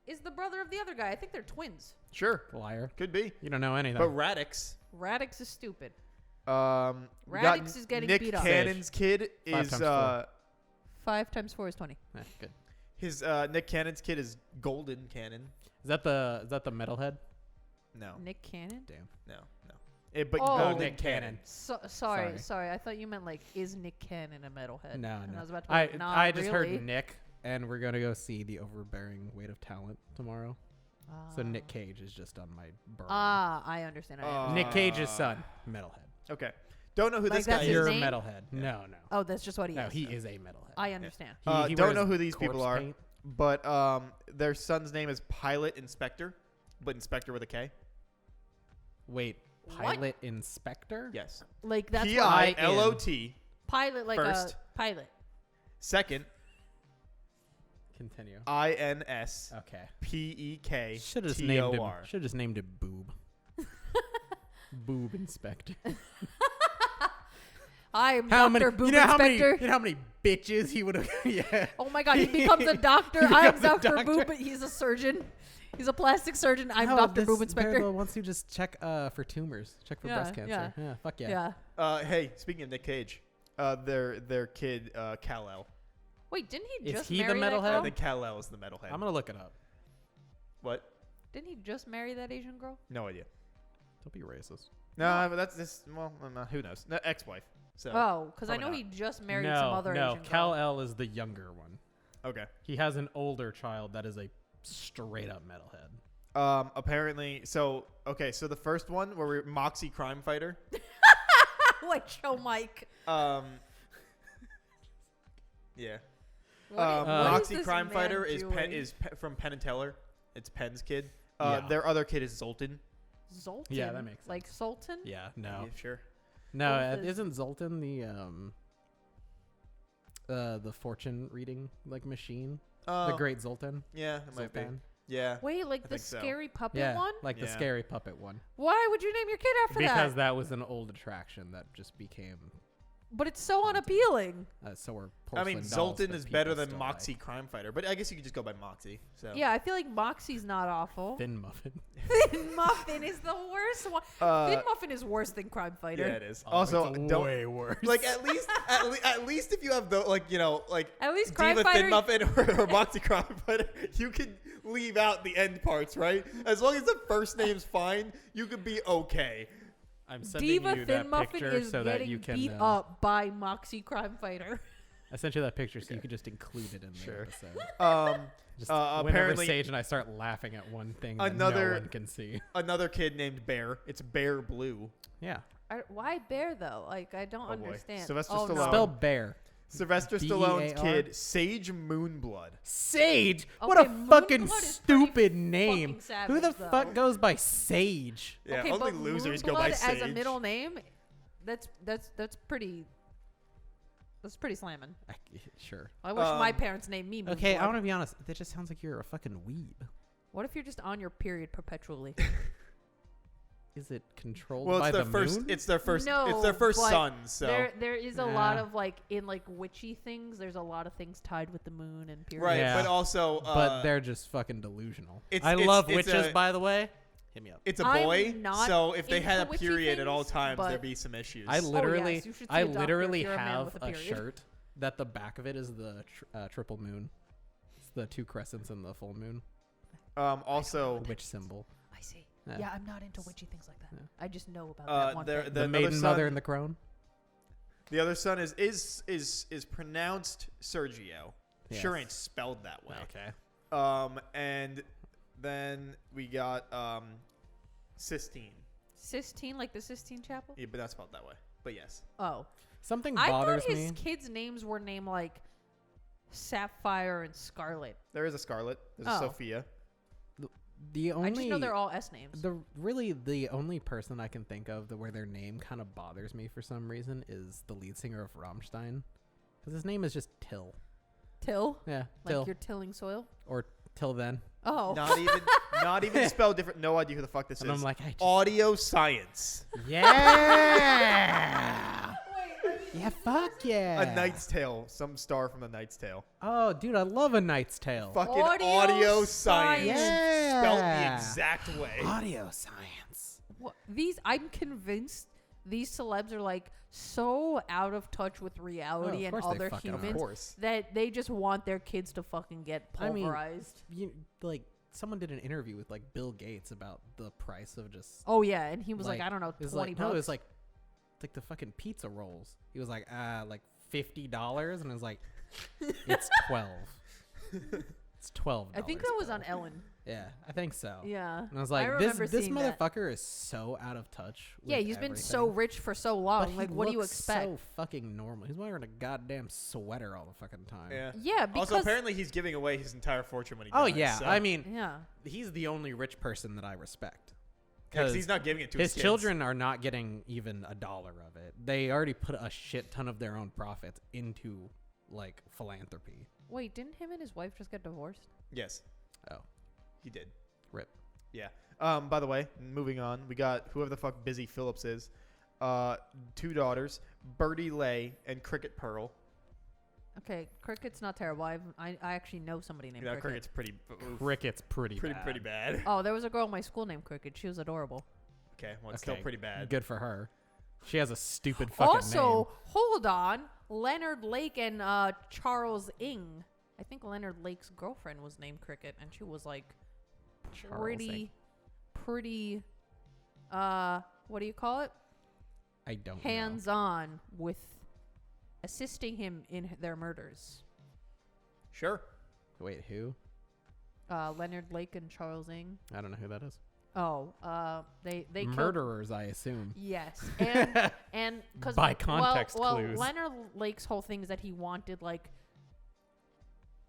is the brother of the other guy. I think they're twins. Sure. Liar. Could be. You don't know anything. But Radix. Radix is stupid. We Radix got is getting Nick beat up. Cannon's kid 5 is times 4. 5 times 4 is 20. Good. his Nick Cannon's kid is Golden Cannon. Is that the metalhead? No. Nick Cannon? Damn. No. But Oh. Golden Nick Cannon. Sorry. I thought you meant like, is Nick Cannon a metalhead? No. And I was about to be like, nah, I just really? heard Nick, and we're gonna go see The Overbearing Weight of Talent tomorrow. So Nick Cage is just on my brain. I understand. Nick Cage's son, metalhead. Okay. Don't know who Like this guy that's is. his You're a name? metalhead. No. Oh, that's just what he No, is. he is a metalhead. I understand. He Don't wears know who these people corpse are, paint. but their son's name is Pilot Inspector, but Inspector with a K. Wait, What? Pilot Inspector? Yes. Like that's what Pilot. pilot, like First. a pilot. Second, Continue. INS Okay. PEK Should have just named him. TOR. Should have just named it Boob. Boob Inspector. I am Dr. Boob Inspector. You know how many bitches he would have? Yeah. Oh my God, he becomes a doctor. He I am becomes a Dr. doctor. Boob, but he's a surgeon. He's a plastic surgeon. I'm No, Dr. this Boob Inspector. Parallel wants you just check for tumors. Check for breast Yeah, cancer. Yeah. Fuck yeah. Yeah. Hey, speaking of Nick Cage, their kid Kal-El. Wait, didn't he Is just he the marry that metalhead? I girl? think Kal-El is the metalhead. I'm gonna look it up. What? Didn't he just marry that Asian girl? No idea. Don't be racist. No, but that's this. Well, who knows? No, ex-wife. So. Oh, because I know probably he just married no, some other no. Asian girl. Kal-El is the younger one. Okay. He has an older child that is a straight up metalhead. Apparently, so the first one where we're Moxie Crime Fighter. Wait, show Mike. Yeah. What is Moxie this Crime man Fighter doing? from Penn and Teller. It's Penn's kid. Yeah. Their other kid is Zoltan. Zoltan. Yeah, that makes sense. Like Sultan. Yeah, no, Yeah, sure. no. Both is- Isn't Zoltan the fortune reading like machine? The Great Zoltan. Yeah, it might be. Zoltan. Yeah. Wait, like I the think so. scary puppet Yeah, one? like the Yeah. scary puppet one. Why would you name your kid after Because that? that was an old attraction that just became But it's so unappealing. So are I mean, porcelain dolls, Zoltan but is better people than still Moxie Crime Fighter, but I guess you could just go by Moxie. So Yeah, I feel like Moxie's not awful. like Thin Muffin. Thin Muffin is the worst one. Thin Muffin is worse than Crime Fighter. yeah, it is. Oh, Also, it's don't way worse. like at least if you have the At least Crime Diva Thin Fighter. Muffin or Moxie Crime Fighter, you can leave out the end parts, right? As long as the first name's fine, you could be okay. I'm sending Diva you Thin that Muffin picture is so that getting you can beat up by Moxie Crime Fighter. I sent you that picture so you could just include it in the Sure. episode. Just whenever Apparently, Sage and I start laughing at one thing that another- no one can see. another kid named Bear. It's Bear Blue. Yeah. Why bear though? Like I don't Oh, boy. understand. Sylvester oh, Stallone. No. Spell bear. Sylvester B-E-A-R? Stallone's kid, Sage Moonblood. Sage. What a Okay, fucking Moonblood is pretty stupid name. fucking Who the savage, fuck though. goes by Sage? Yeah, okay, only but losers go by Moonblood Sage. as a middle name. That's pretty. That's pretty slamming. Sure. I wish my Um, parents named me. Okay, I Moonblood. want to be honest. That just sounds like you're a fucking weeb. What if you're just on your period perpetually? Is it controlled Well, by it's their the first. moon? It's their first. No, it's their first but son. So there is a lot Yeah. of in witchy things. There's a lot of things tied with the moon and periods. right, Yeah. but also, but they're just fucking delusional. it's- love it's witches, a- by the way. Hit me up. it's a I'm boy. not So if they into had a witchy period at all things, times, but- there'd be some issues. I literally, yes, you should see I a doctor if literally you're a man have with a a period. shirt that the back of it is the triple moon. It's the two crescents and the full moon, Also, witch symbol. I see. Yeah. Yeah, I'm not into witchy things like that. Yeah. I just know about that one there- thing. The another maiden son- mother and the crone. the other son is pronounced Sergio. Sure Yes. ain't spelled that way. Okay. And then we got Sistine. Sistine, like the Sistine Chapel? Yeah, but that's spelled that way. But yes. Oh. Something I bothers thought his me. kids' names were named like Sapphire and Scarlet. There is a Scarlet. There's a Oh. Sophia. The only I just know they're all S names. the only person I can think of where their name kind of bothers me for some reason is the lead singer of Rammstein, because his name is just Till. Till? Yeah, Like Till you're tilling soil? or Till then. Oh. Not even spelled different. No idea who the fuck this And is. I'm like, I just, Audio science. yeah, yeah, fuck yeah. A Knight's Tale. Some star from The Knight's Tale. Oh, dude, I love A Knight's Tale. Fucking Audio audio science. Yeah. Spelled the exact way. Audio science. I'm convinced these celebs are like so out of touch with reality of and course they other fucking are. Of humans course. that they just want their kids to fucking get I mean, pulverized. Like someone did an interview with like Bill Gates about the price of just. Oh yeah, and he was like I don't know, it was 20 like, bucks. No, it was like the fucking pizza rolls. He was like $50, and I was like, it's 12. It's $12. I think that was on Ellen. Yeah, I think so. Yeah. And I was I like, remember this seeing that. motherfucker is so out of touch. Yeah, with he's been so everything. rich for so But long. he Like, what do you looks expect? So fucking normal. He's wearing a goddamn sweater all the fucking time. Yeah. Yeah, because Also, apparently he's giving away his entire fortune when he Oh dies. yeah, so. I mean, yeah. he's the only rich person that I respect. Yeah, 'cause he's not giving it to his His kids. children are not getting even $1 of it. They already put a shit ton of their own profits into like philanthropy. Wait, didn't him and his wife just get divorced? Yes, Oh, he did. rip. Yeah. By the way, moving on, we got whoever the fuck Busy Phillips is. 2 daughters, Birdie Lay and Cricket Pearl. Okay, Cricket's not terrible. I actually know somebody named Yeah, Cricket. Cricket's pretty. Oof, Cricket's pretty bad. pretty bad. Oh, there was a girl in my school named Cricket. She was adorable. Okay, well, it's still pretty bad. Good for her. She has a stupid fucking Also, hold on. Leonard Lake and Charles Ng. I think Leonard Lake's girlfriend was named Cricket, and she was like name. pretty, what do you call it? I don't know. Hands-on with assisting him in their murders. Sure. Wait, who? Leonard Lake and Charles Ng. I don't know who that is. Oh, they killed. Murderers, I assume. Yes, and because By context well, clues. Leonard Lake's whole thing is that he wanted like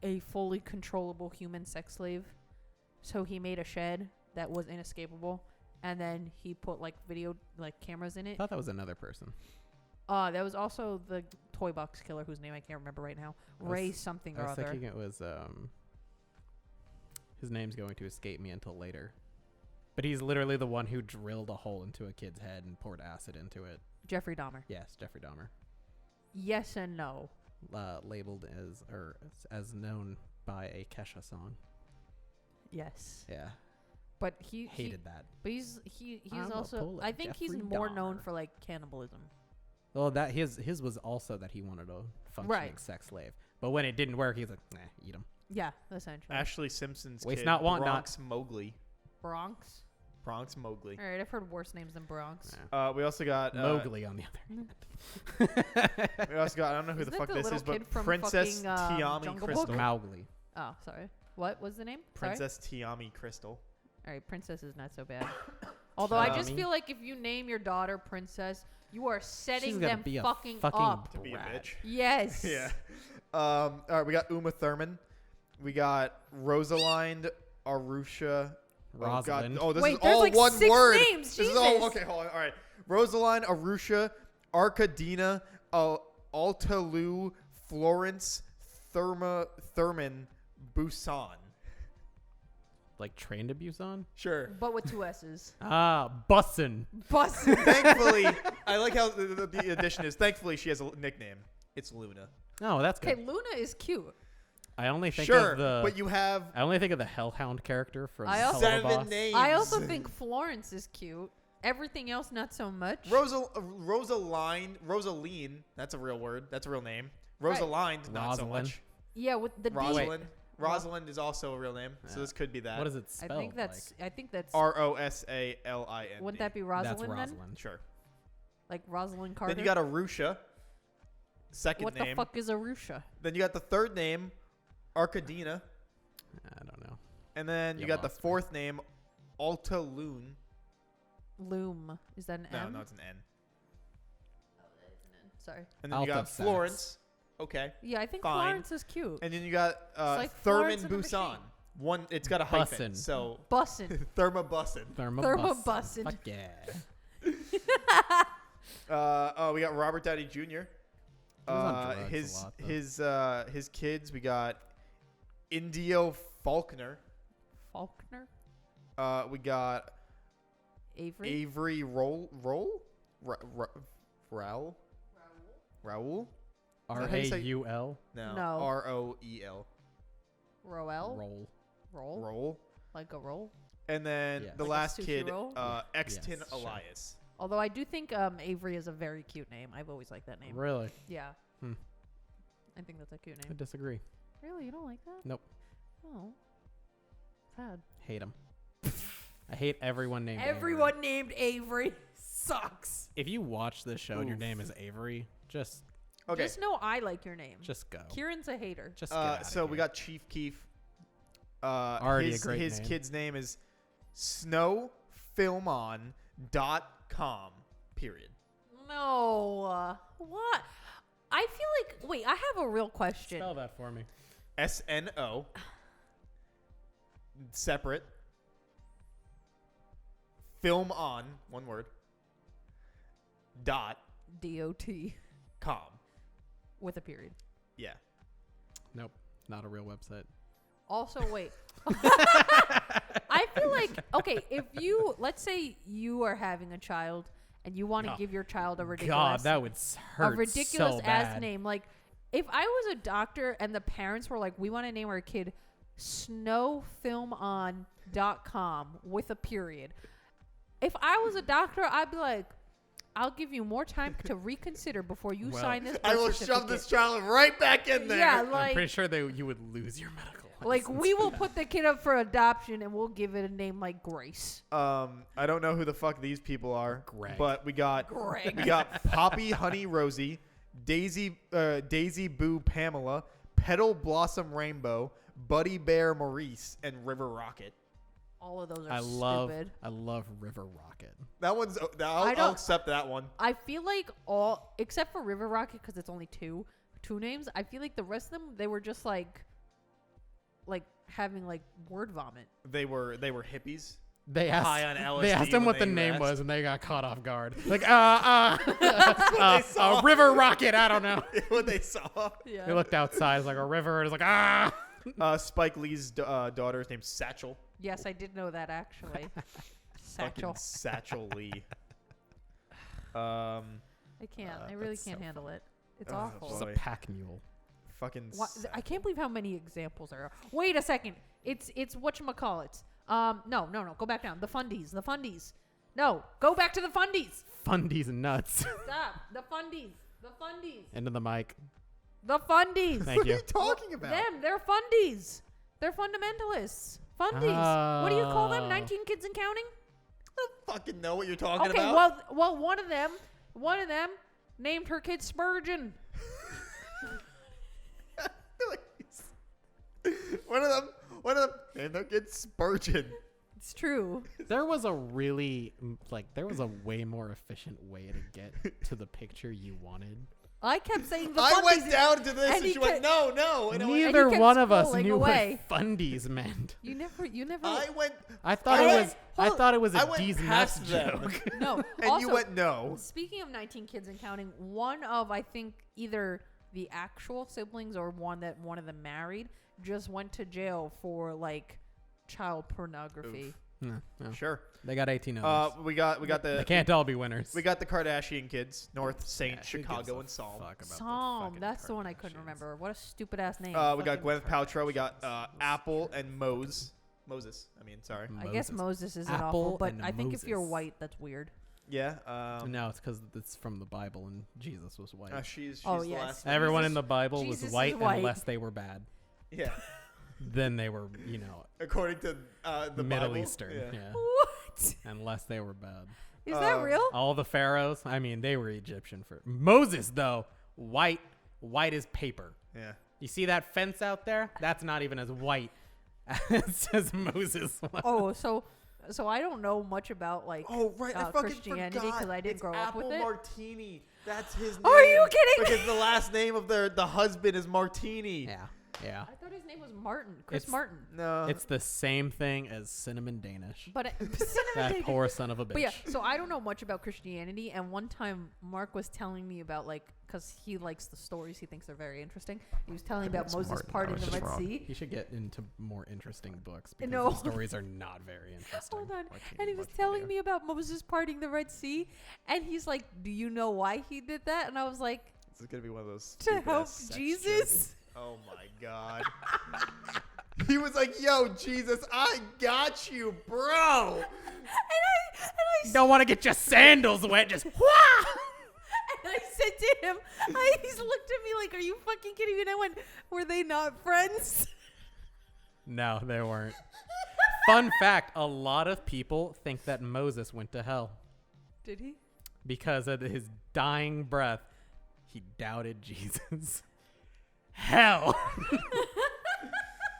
a fully controllable human sex slave, so he made a shed that was inescapable, and then he put like video like cameras in I it. thought that was another person. That was also the toy box killer whose name I can't remember right now. Ray something I or was other. thinking it was his name's going to escape me until later. But he's literally the one who drilled a hole into a kid's head and poured acid into it. Jeffrey Dahmer. Yes, Jeffrey Dahmer. Yes and no. Labeled as known by a Kesha song. Yes. Yeah. But he Hated that. But he's I'm a also Polish I think he's Jeffrey more known Dahmer. for like cannibalism. Well, that his was also that he wanted a functioning Right. sex slave. But when it didn't work, he's like, nah, eat him. Yeah, essentially. Ashley Simpson's Waste kid, not, want Bronx Mowgli. Bronx. Bronx Mowgli. All right, I've heard worse names than Bronx. Yeah. We also got Mowgli on the other hand. we also got I don't know who Isn't the that fuck the this little is, but kid from Princess fucking, Tiami Jungle Crystal. Book? Mowgli. Oh, sorry. What was the name? Princess Tiami Crystal. Sorry. All right, Princess is not so bad. Although I just Tiami. feel like if you name your daughter Princess, you are setting She's gonna them be a fucking fucking up. To be a brat. bitch. Yes. Yeah. All right, we got Uma Thurman. We got Rosalind Arusha. Rosalind. Oh, this Wait, is there's all like one 6 word. names. This is all Jesus. okay. Hold on. All right, Rosalind Arusha, Arkadina, Altalu, Florence, Thurman, Busan. Like Train to Busan? Sure. But with 2 S's. Bussin'. Bus. Thankfully, I like how the addition is. Thankfully, she has a nickname. It's Luna. Oh, that's good. Okay, Luna is cute. I only think Sure, of the but you have I only think of the Hellhound character from I also- Hello 7 Boss. names. I also think Florence is cute. Everything else, not so much. Rosaline. That's a real word. That's a real name. Rosalind, not so Rosalind. much. Yeah, with the D. Rosalind. Rosalind is also a real name, so Yeah. this could be that. What is it I spelled? think that's. I think that's. Rosalin? Wouldn't that be like? Rosalind That's then? Rosalind. Sure. Like Rosalind Carter. Then you got Arusha. Second what name. the fuck is Arusha? Then you got the third name, Arkadina, I don't know. and then you You got the lost me. fourth name, Altaloon. Loom. Is that an No, M? no, it's an N. Oh, that is an N. Sorry. And then you got Alta sax. Florence. Okay. Yeah, I think Fine. Florence is cute. And then you got like Thurman Florence and the Busan. Machine. One, it's got a hyphen. Bussin'. So Bussin'. Therma Bussin. Thermobussin'. Fuck yeah. We got Robert Downey Jr. on drugs a lot, though. His kids. We got Indio Faulkner. Faulkner. We got Avery. Avery Raul. Raul. Is that how you say- R-A-U-L. No. No. Roel. Roel. Roll. Roll. Roll. Like a roll. And then Yeah. the Like a last sushi kid, roll? Exton Yes, sure. Elias. Although I do think Avery is a very cute name. I've always liked that name. Really? Yeah. Hmm. I think that's a cute I name. disagree. Really? You don't like that? Nope. Oh. Sad. Hate him. I hate everyone named Everyone named Avery sucks. Avery. If you watch this show and your Oof. name is Avery, just Okay. Just know I like your name. go. Kieran's a hater. Just get outta So we here. got Chief Keef. Already a great his name. kid's name is snowfilmon.com. Period. No. What? I feel like. Wait, I have a real question. Spell that for me. SNO. Separate. Film on, one word. DOT .com. with a period. Yeah. Nope. Not a real website. Also, wait. I feel like, okay, if you, let's say you are having a child and you want to Oh, give your child a God, ridiculous, that would hurt a ridiculous so ass bad. name. Like, if I was a doctor and the parents were like, we want to name our kid snowfilmon.com with a period. If I was a doctor, I'd be like, I'll give you more time to reconsider before you Well, sign this birth I will certificate. shove this child right back in there. Yeah, I'm like, pretty sure you would lose your medical like license. we will put the kid up for adoption and we'll give it a name like Grace. I don't know who the fuck these people are, Greg. but we got Greg. Poppy Honey Rosie, Daisy Boo Pamela, Petal Blossom Rainbow, Buddy Bear Maurice, and River Rocket. All of those are I stupid. love River Rocket. That one's I I'll don't- accept that one. I feel like all except for River Rocket because it's only two names. I feel like the rest of them they were just like having like word vomit. They were hippies. They asked, High on LSD they asked him when what the they name asked. was, and they got caught off guard. Like, they saw. River Rocket. I don't know. What they saw. Yeah. They looked outside. It's like a river. It's like ah. Spike Lee's daughter is named Satchel. Yes, I did know that actually. Satchel. Fucking Satchel Lee. I can't. I really that's can't so handle it. It's Oh, awful. Just a boy. pack mule. Fucking. I can't believe how many examples there are. Wait a second. It's whatchamacallit. No. Go back down. The fundies. No, go back to the fundies. Fundies and nuts. Stop. The fundies. Into the mic. The fundies. Thank What are you. you talking about? They're fundies. They're fundamentalists. Fundies. What do you call them? Oh. 19 kids and counting? I don't fucking know what you're talking Okay, about. well, one of them named her kid Spurgeon. One of them named their kid Spurgeon. It's true. There was a way more efficient way to get to the picture you wanted. I kept saying the I fundies. went down to this and and he she went, kept- no. And I went, Neither kept one of us scrolling knew away. what fundies meant. You never. I went, I thought I it went- was. I thought it was I a went D's nuts past them. joke. No. and also, you went, no. speaking of 19 kids and counting, one of I think either the actual siblings or one of them married just went to jail for like child pornography. Oof. No. Sure. They got 18 others. We got They the can't all be winners. we got the Kardashian Kids, North, Saint, Yeah, who gives Chicago, a and Psalm. fuck about the Psalm. fucking That's the one I couldn't Kardashians. remember. What a stupid ass name. We got Fucking- Gwyneth Paltrow. We got Apple and Moses. I mean, sorry. I guess Moses isn't Apple awful, but and I think if you're Moses. white, that's weird. Yeah. No, it's because it's from the Bible and Jesus was white. She's Oh, the yes. last. Everyone in Jesus- the Bible Jesus was is white, white. unless they were bad. Yeah. Then they were, According to the Middle Bible. Eastern. Yeah. What? Unless they were bad. Is that real? All the pharaohs, I mean, they were Egyptian for Moses though. White as paper. Yeah. You see that fence out there? That's not even as white as Moses was. Oh, so I don't know much about like Oh right, I fucking Christianity forgot. because I didn't It's grow up Apple with it. Martini. That's his name. Are you kidding? Because the last name of the husband is Martini. Yeah. I thought his name was Martin. Chris It's- Martin. No. It's the same thing as cinnamon Danish. But That poor son of a bitch. But yeah, so I don't know much about Christianity, and one time Mark was telling me about like, because he likes the stories, he thinks they're very interesting. He was telling me about It's Moses Martin. parting I was the just Red wrong. Sea. You should get into more interesting books because No. the stories are not very interesting. Hold on, Or can and be he was much telling funnier. me about Moses parting the Red Sea, and he's like, "Do you know why he did that?" And I was like, This is gonna be one of those "To stupid-ass help sex Jesus." jokes. Oh my god. He was like, "Yo, Jesus, I got you, bro." And I Don't want to get your sandals wet. Just And I said to him, he's looked at me like, "Are you fucking kidding me?" And I went, "Were they not friends?" No, they weren't. Fun fact: a lot of people think that Moses went to hell Did he? because of his dying breath. He doubted Jesus. Hell.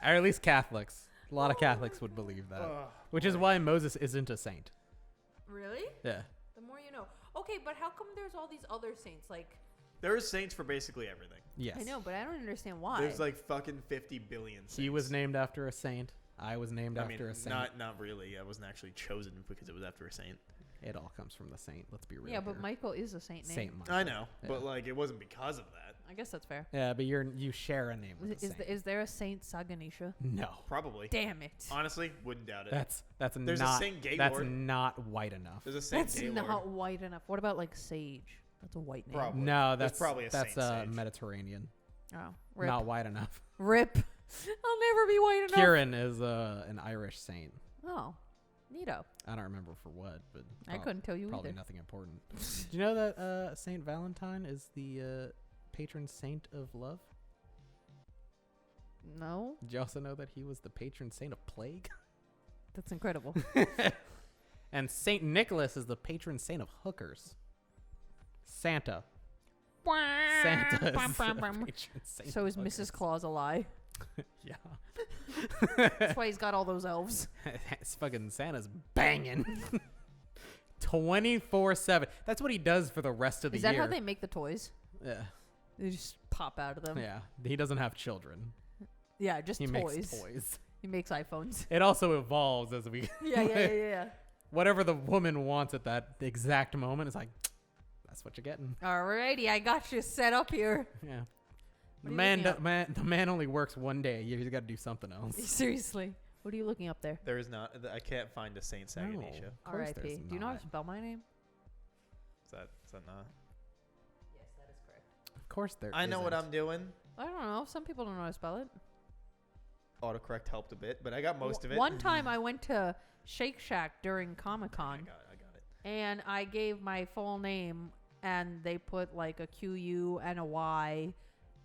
Or at least Catholics. A lot of Catholics would believe that. Ugh, Which is why Moses isn't a saint. Really? Yeah. The more you know. Okay, but how come there's all these other saints? Like, There's saints for basically everything. Yes. I know, but I don't understand why. There's like fucking 50 billion saints. He was named after a saint. I was named I mean, after a saint. not really. I wasn't actually chosen because it was after a saint. It all comes from the saint. Let's be real. yeah, but here. Michael is a saint name. Saint Michael. I know, Yeah. but like it wasn't because of that. I guess that's fair. Yeah, but you share a name with a saint. Is there a Saint Saganisha? No. Probably. Damn it. Honestly, wouldn't doubt it. That's There's a not Saint Gaylord. that's not white enough. There's a Saint That's Gaylord. not white enough. What about like Sage? That's a white name. Probably. No, There's that's probably a that's Saint Sage. Mediterranean. Oh, rip. Not white enough. Rip. I'll never be white enough. Kieran is an Irish saint. Oh, neato. I don't remember for what, but I couldn't tell you probably either. nothing important. Do you know that Saint Valentine is the patron saint of love? No, Did you also know that he was the patron saint of plague? that's incredible. And Saint Nicholas is the patron saint of hookers. Santa. Santa is the patron saint So of is hookers. Mrs. Claus a lie? Yeah. That's why he's got all those elves. It's fucking Santa's banging. 24/7. That's what he does for the rest of the Is that year. how they make the toys? Yeah. They just pop out of them. Yeah. He doesn't have children. Yeah, just He toys. makes toys. He makes iPhones. It also evolves as we yeah. whatever the woman wants at that exact moment is like, that's what you're getting. Alrighty, I got you set up here. Yeah. The What are you looking the man only works one day a year. He's got to do something else. Seriously, what are you looking up there? There is not. I can't find a Saint Saganisha. No. Of course R.I.P. there's Do you know how not. to spell my name? Is that not? Yes, that is correct. Of course there I know what isn't. I'm doing. I don't know. Some people don't know how to spell it. Autocorrect helped a bit, but I got most of it. One time I went to Shake Shack during Comic-Con. I got it. And I gave my full name, and they put like a QU and a Y,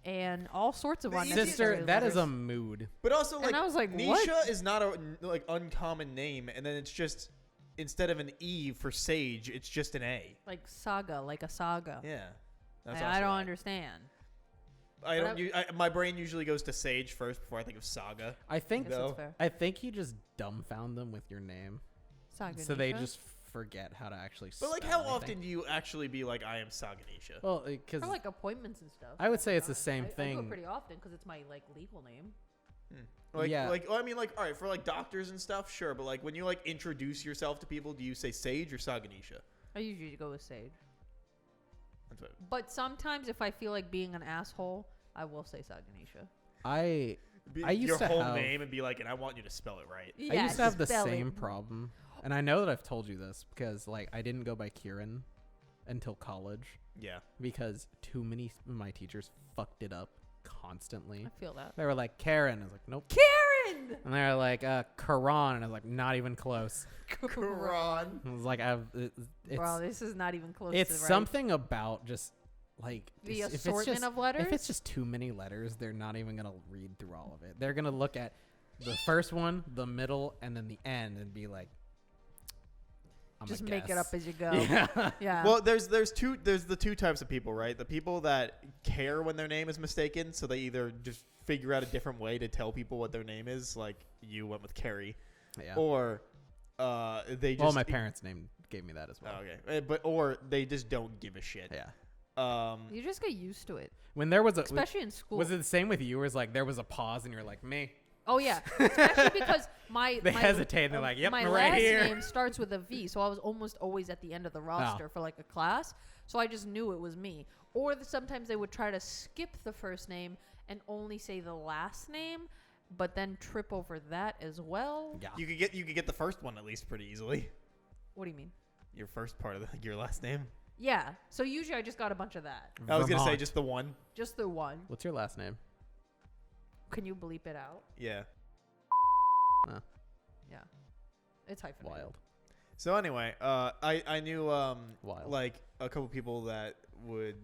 and all sorts of The unnecessary Sister, that is letters. a mood. But also, like, And I was like, Nisha what? is not a like uncommon name, and then it's just instead of an E for Sage, it's just an A. Like saga, like a saga. Yeah, that's I also don't why. understand. I But don't. My brain usually goes to Sage first before I think of Saga. I think Guess No. that's fair. I think you just dumbfound them with your name, Saga so they Nisha? just forget how to actually. But like, spell how often anything. do you actually be like, I am Saganisha? Well, because for like appointments and stuff. I would say it's the God. same I do thing. it pretty often because it's my like legal name. Like, Yeah. well, I mean, like, all right, for like doctors and stuff, sure. But like, when you like introduce yourself to people, do you say Sage or Saganisha? I usually go with Sage. That's what. But sometimes if I feel like being an asshole, I will say Saganisha. I Be I used your to whole have- name and be like, and I want you to spell it right. I used to have the spell it. same problem, and I know that I've told you this because like I didn't go by Kieran until college Yeah. because too many of my teachers fucked it up constantly. I feel that. They were like Karen, I was like nope, Karen! and they were like Karan, and I was like not even close. Quran. I was like it's Bro, this is not even close it's to right. something about just like The if it's assortment just- of letters? If it's just too many letters, they're not even gonna read through all of it. They're gonna look at the first one, the middle, and then the end, and be like, Just make it up as you go. Yeah. Yeah. Well, there's the two types of people, right? The people that care when their name is mistaken, so they either just figure out a different way to tell people what their name is, like you went with Carrie, Yeah. or they just. Well, my parents' name gave me that as well. Oh, okay, or they just don't give a shit. Yeah. you just get used to it, When there was a especially in school. was it the same with you? Where it's like there was a pause and you're like me. Oh yeah, especially because my They my, hesitate and they're like, "Yep, my right last here." name starts with a V, so I was almost always at the end of the roster for like a class. So I just knew it was me. Or sometimes they would try to skip the first name and only say the last name, but then trip over that as well. Yeah. You could get the first one at least pretty easily. What do you mean? Your first part of your last name. Yeah. So usually I just got a bunch of that, I was gonna say Vermont. just the one. just the one. What's your last name? Can you bleep it out? Yeah. Yeah, it's hyphenated. Wild. So anyway, I knew Wild. like a couple people that would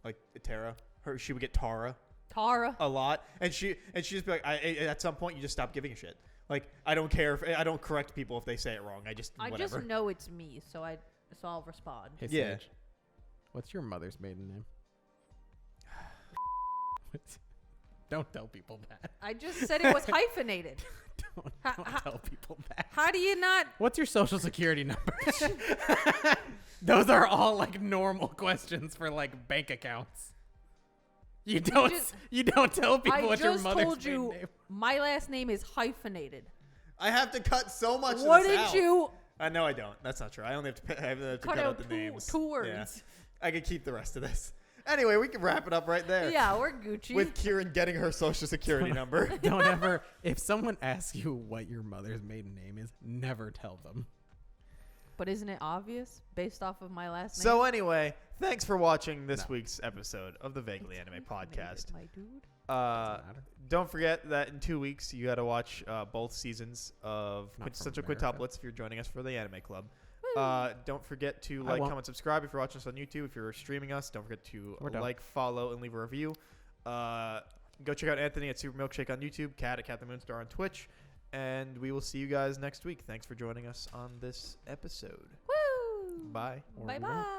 like Tara. She would get Tara Tara. a lot, and she just be like, at some point you just stop giving a shit. Like I don't care if I don't correct people if they say it wrong. I just I whatever. just know it's me, so I'll respond. Hey, Yeah. Sage, what's your mother's maiden name? Don't tell people that. I just said it was hyphenated. Don't Ha- tell people that. How do you not? What's your social security number? Those are all like normal questions for like bank accounts. You don't tell people I what your just mother's told maiden you name. my last name is hyphenated. I have to cut so much. What of this did out. you No, I don't. That's not true. I only have to. I have to cut cut out the names. two Yeah. words? I could keep the rest of this. Anyway, we can wrap it up right there. Yeah, we're Gucci. With Kieran getting her social security number. Don't ever. If someone asks you what your mother's maiden name is, never tell them. But isn't it obvious based off of my last name? So anyway, thanks for watching this No. week's episode of the Vaguely Anime Podcast. my dude. Doesn't matter. Don't forget that in 2 weeks you got to watch both seasons of Not Quintessential from America. Quintuplets if you're joining us for the Anime Club. Woo. Don't forget to I like, won't. comment, subscribe if you're watching us on YouTube. If you're streaming us, don't forget to We're done. like, follow, and leave a review. Go check out Anthony at Super Milkshake on YouTube, Kat at Kat the Moonstar on Twitch, and we will see you guys next week. Thanks for joining us on this episode. Woo! Bye. Or Bye we won't. bye.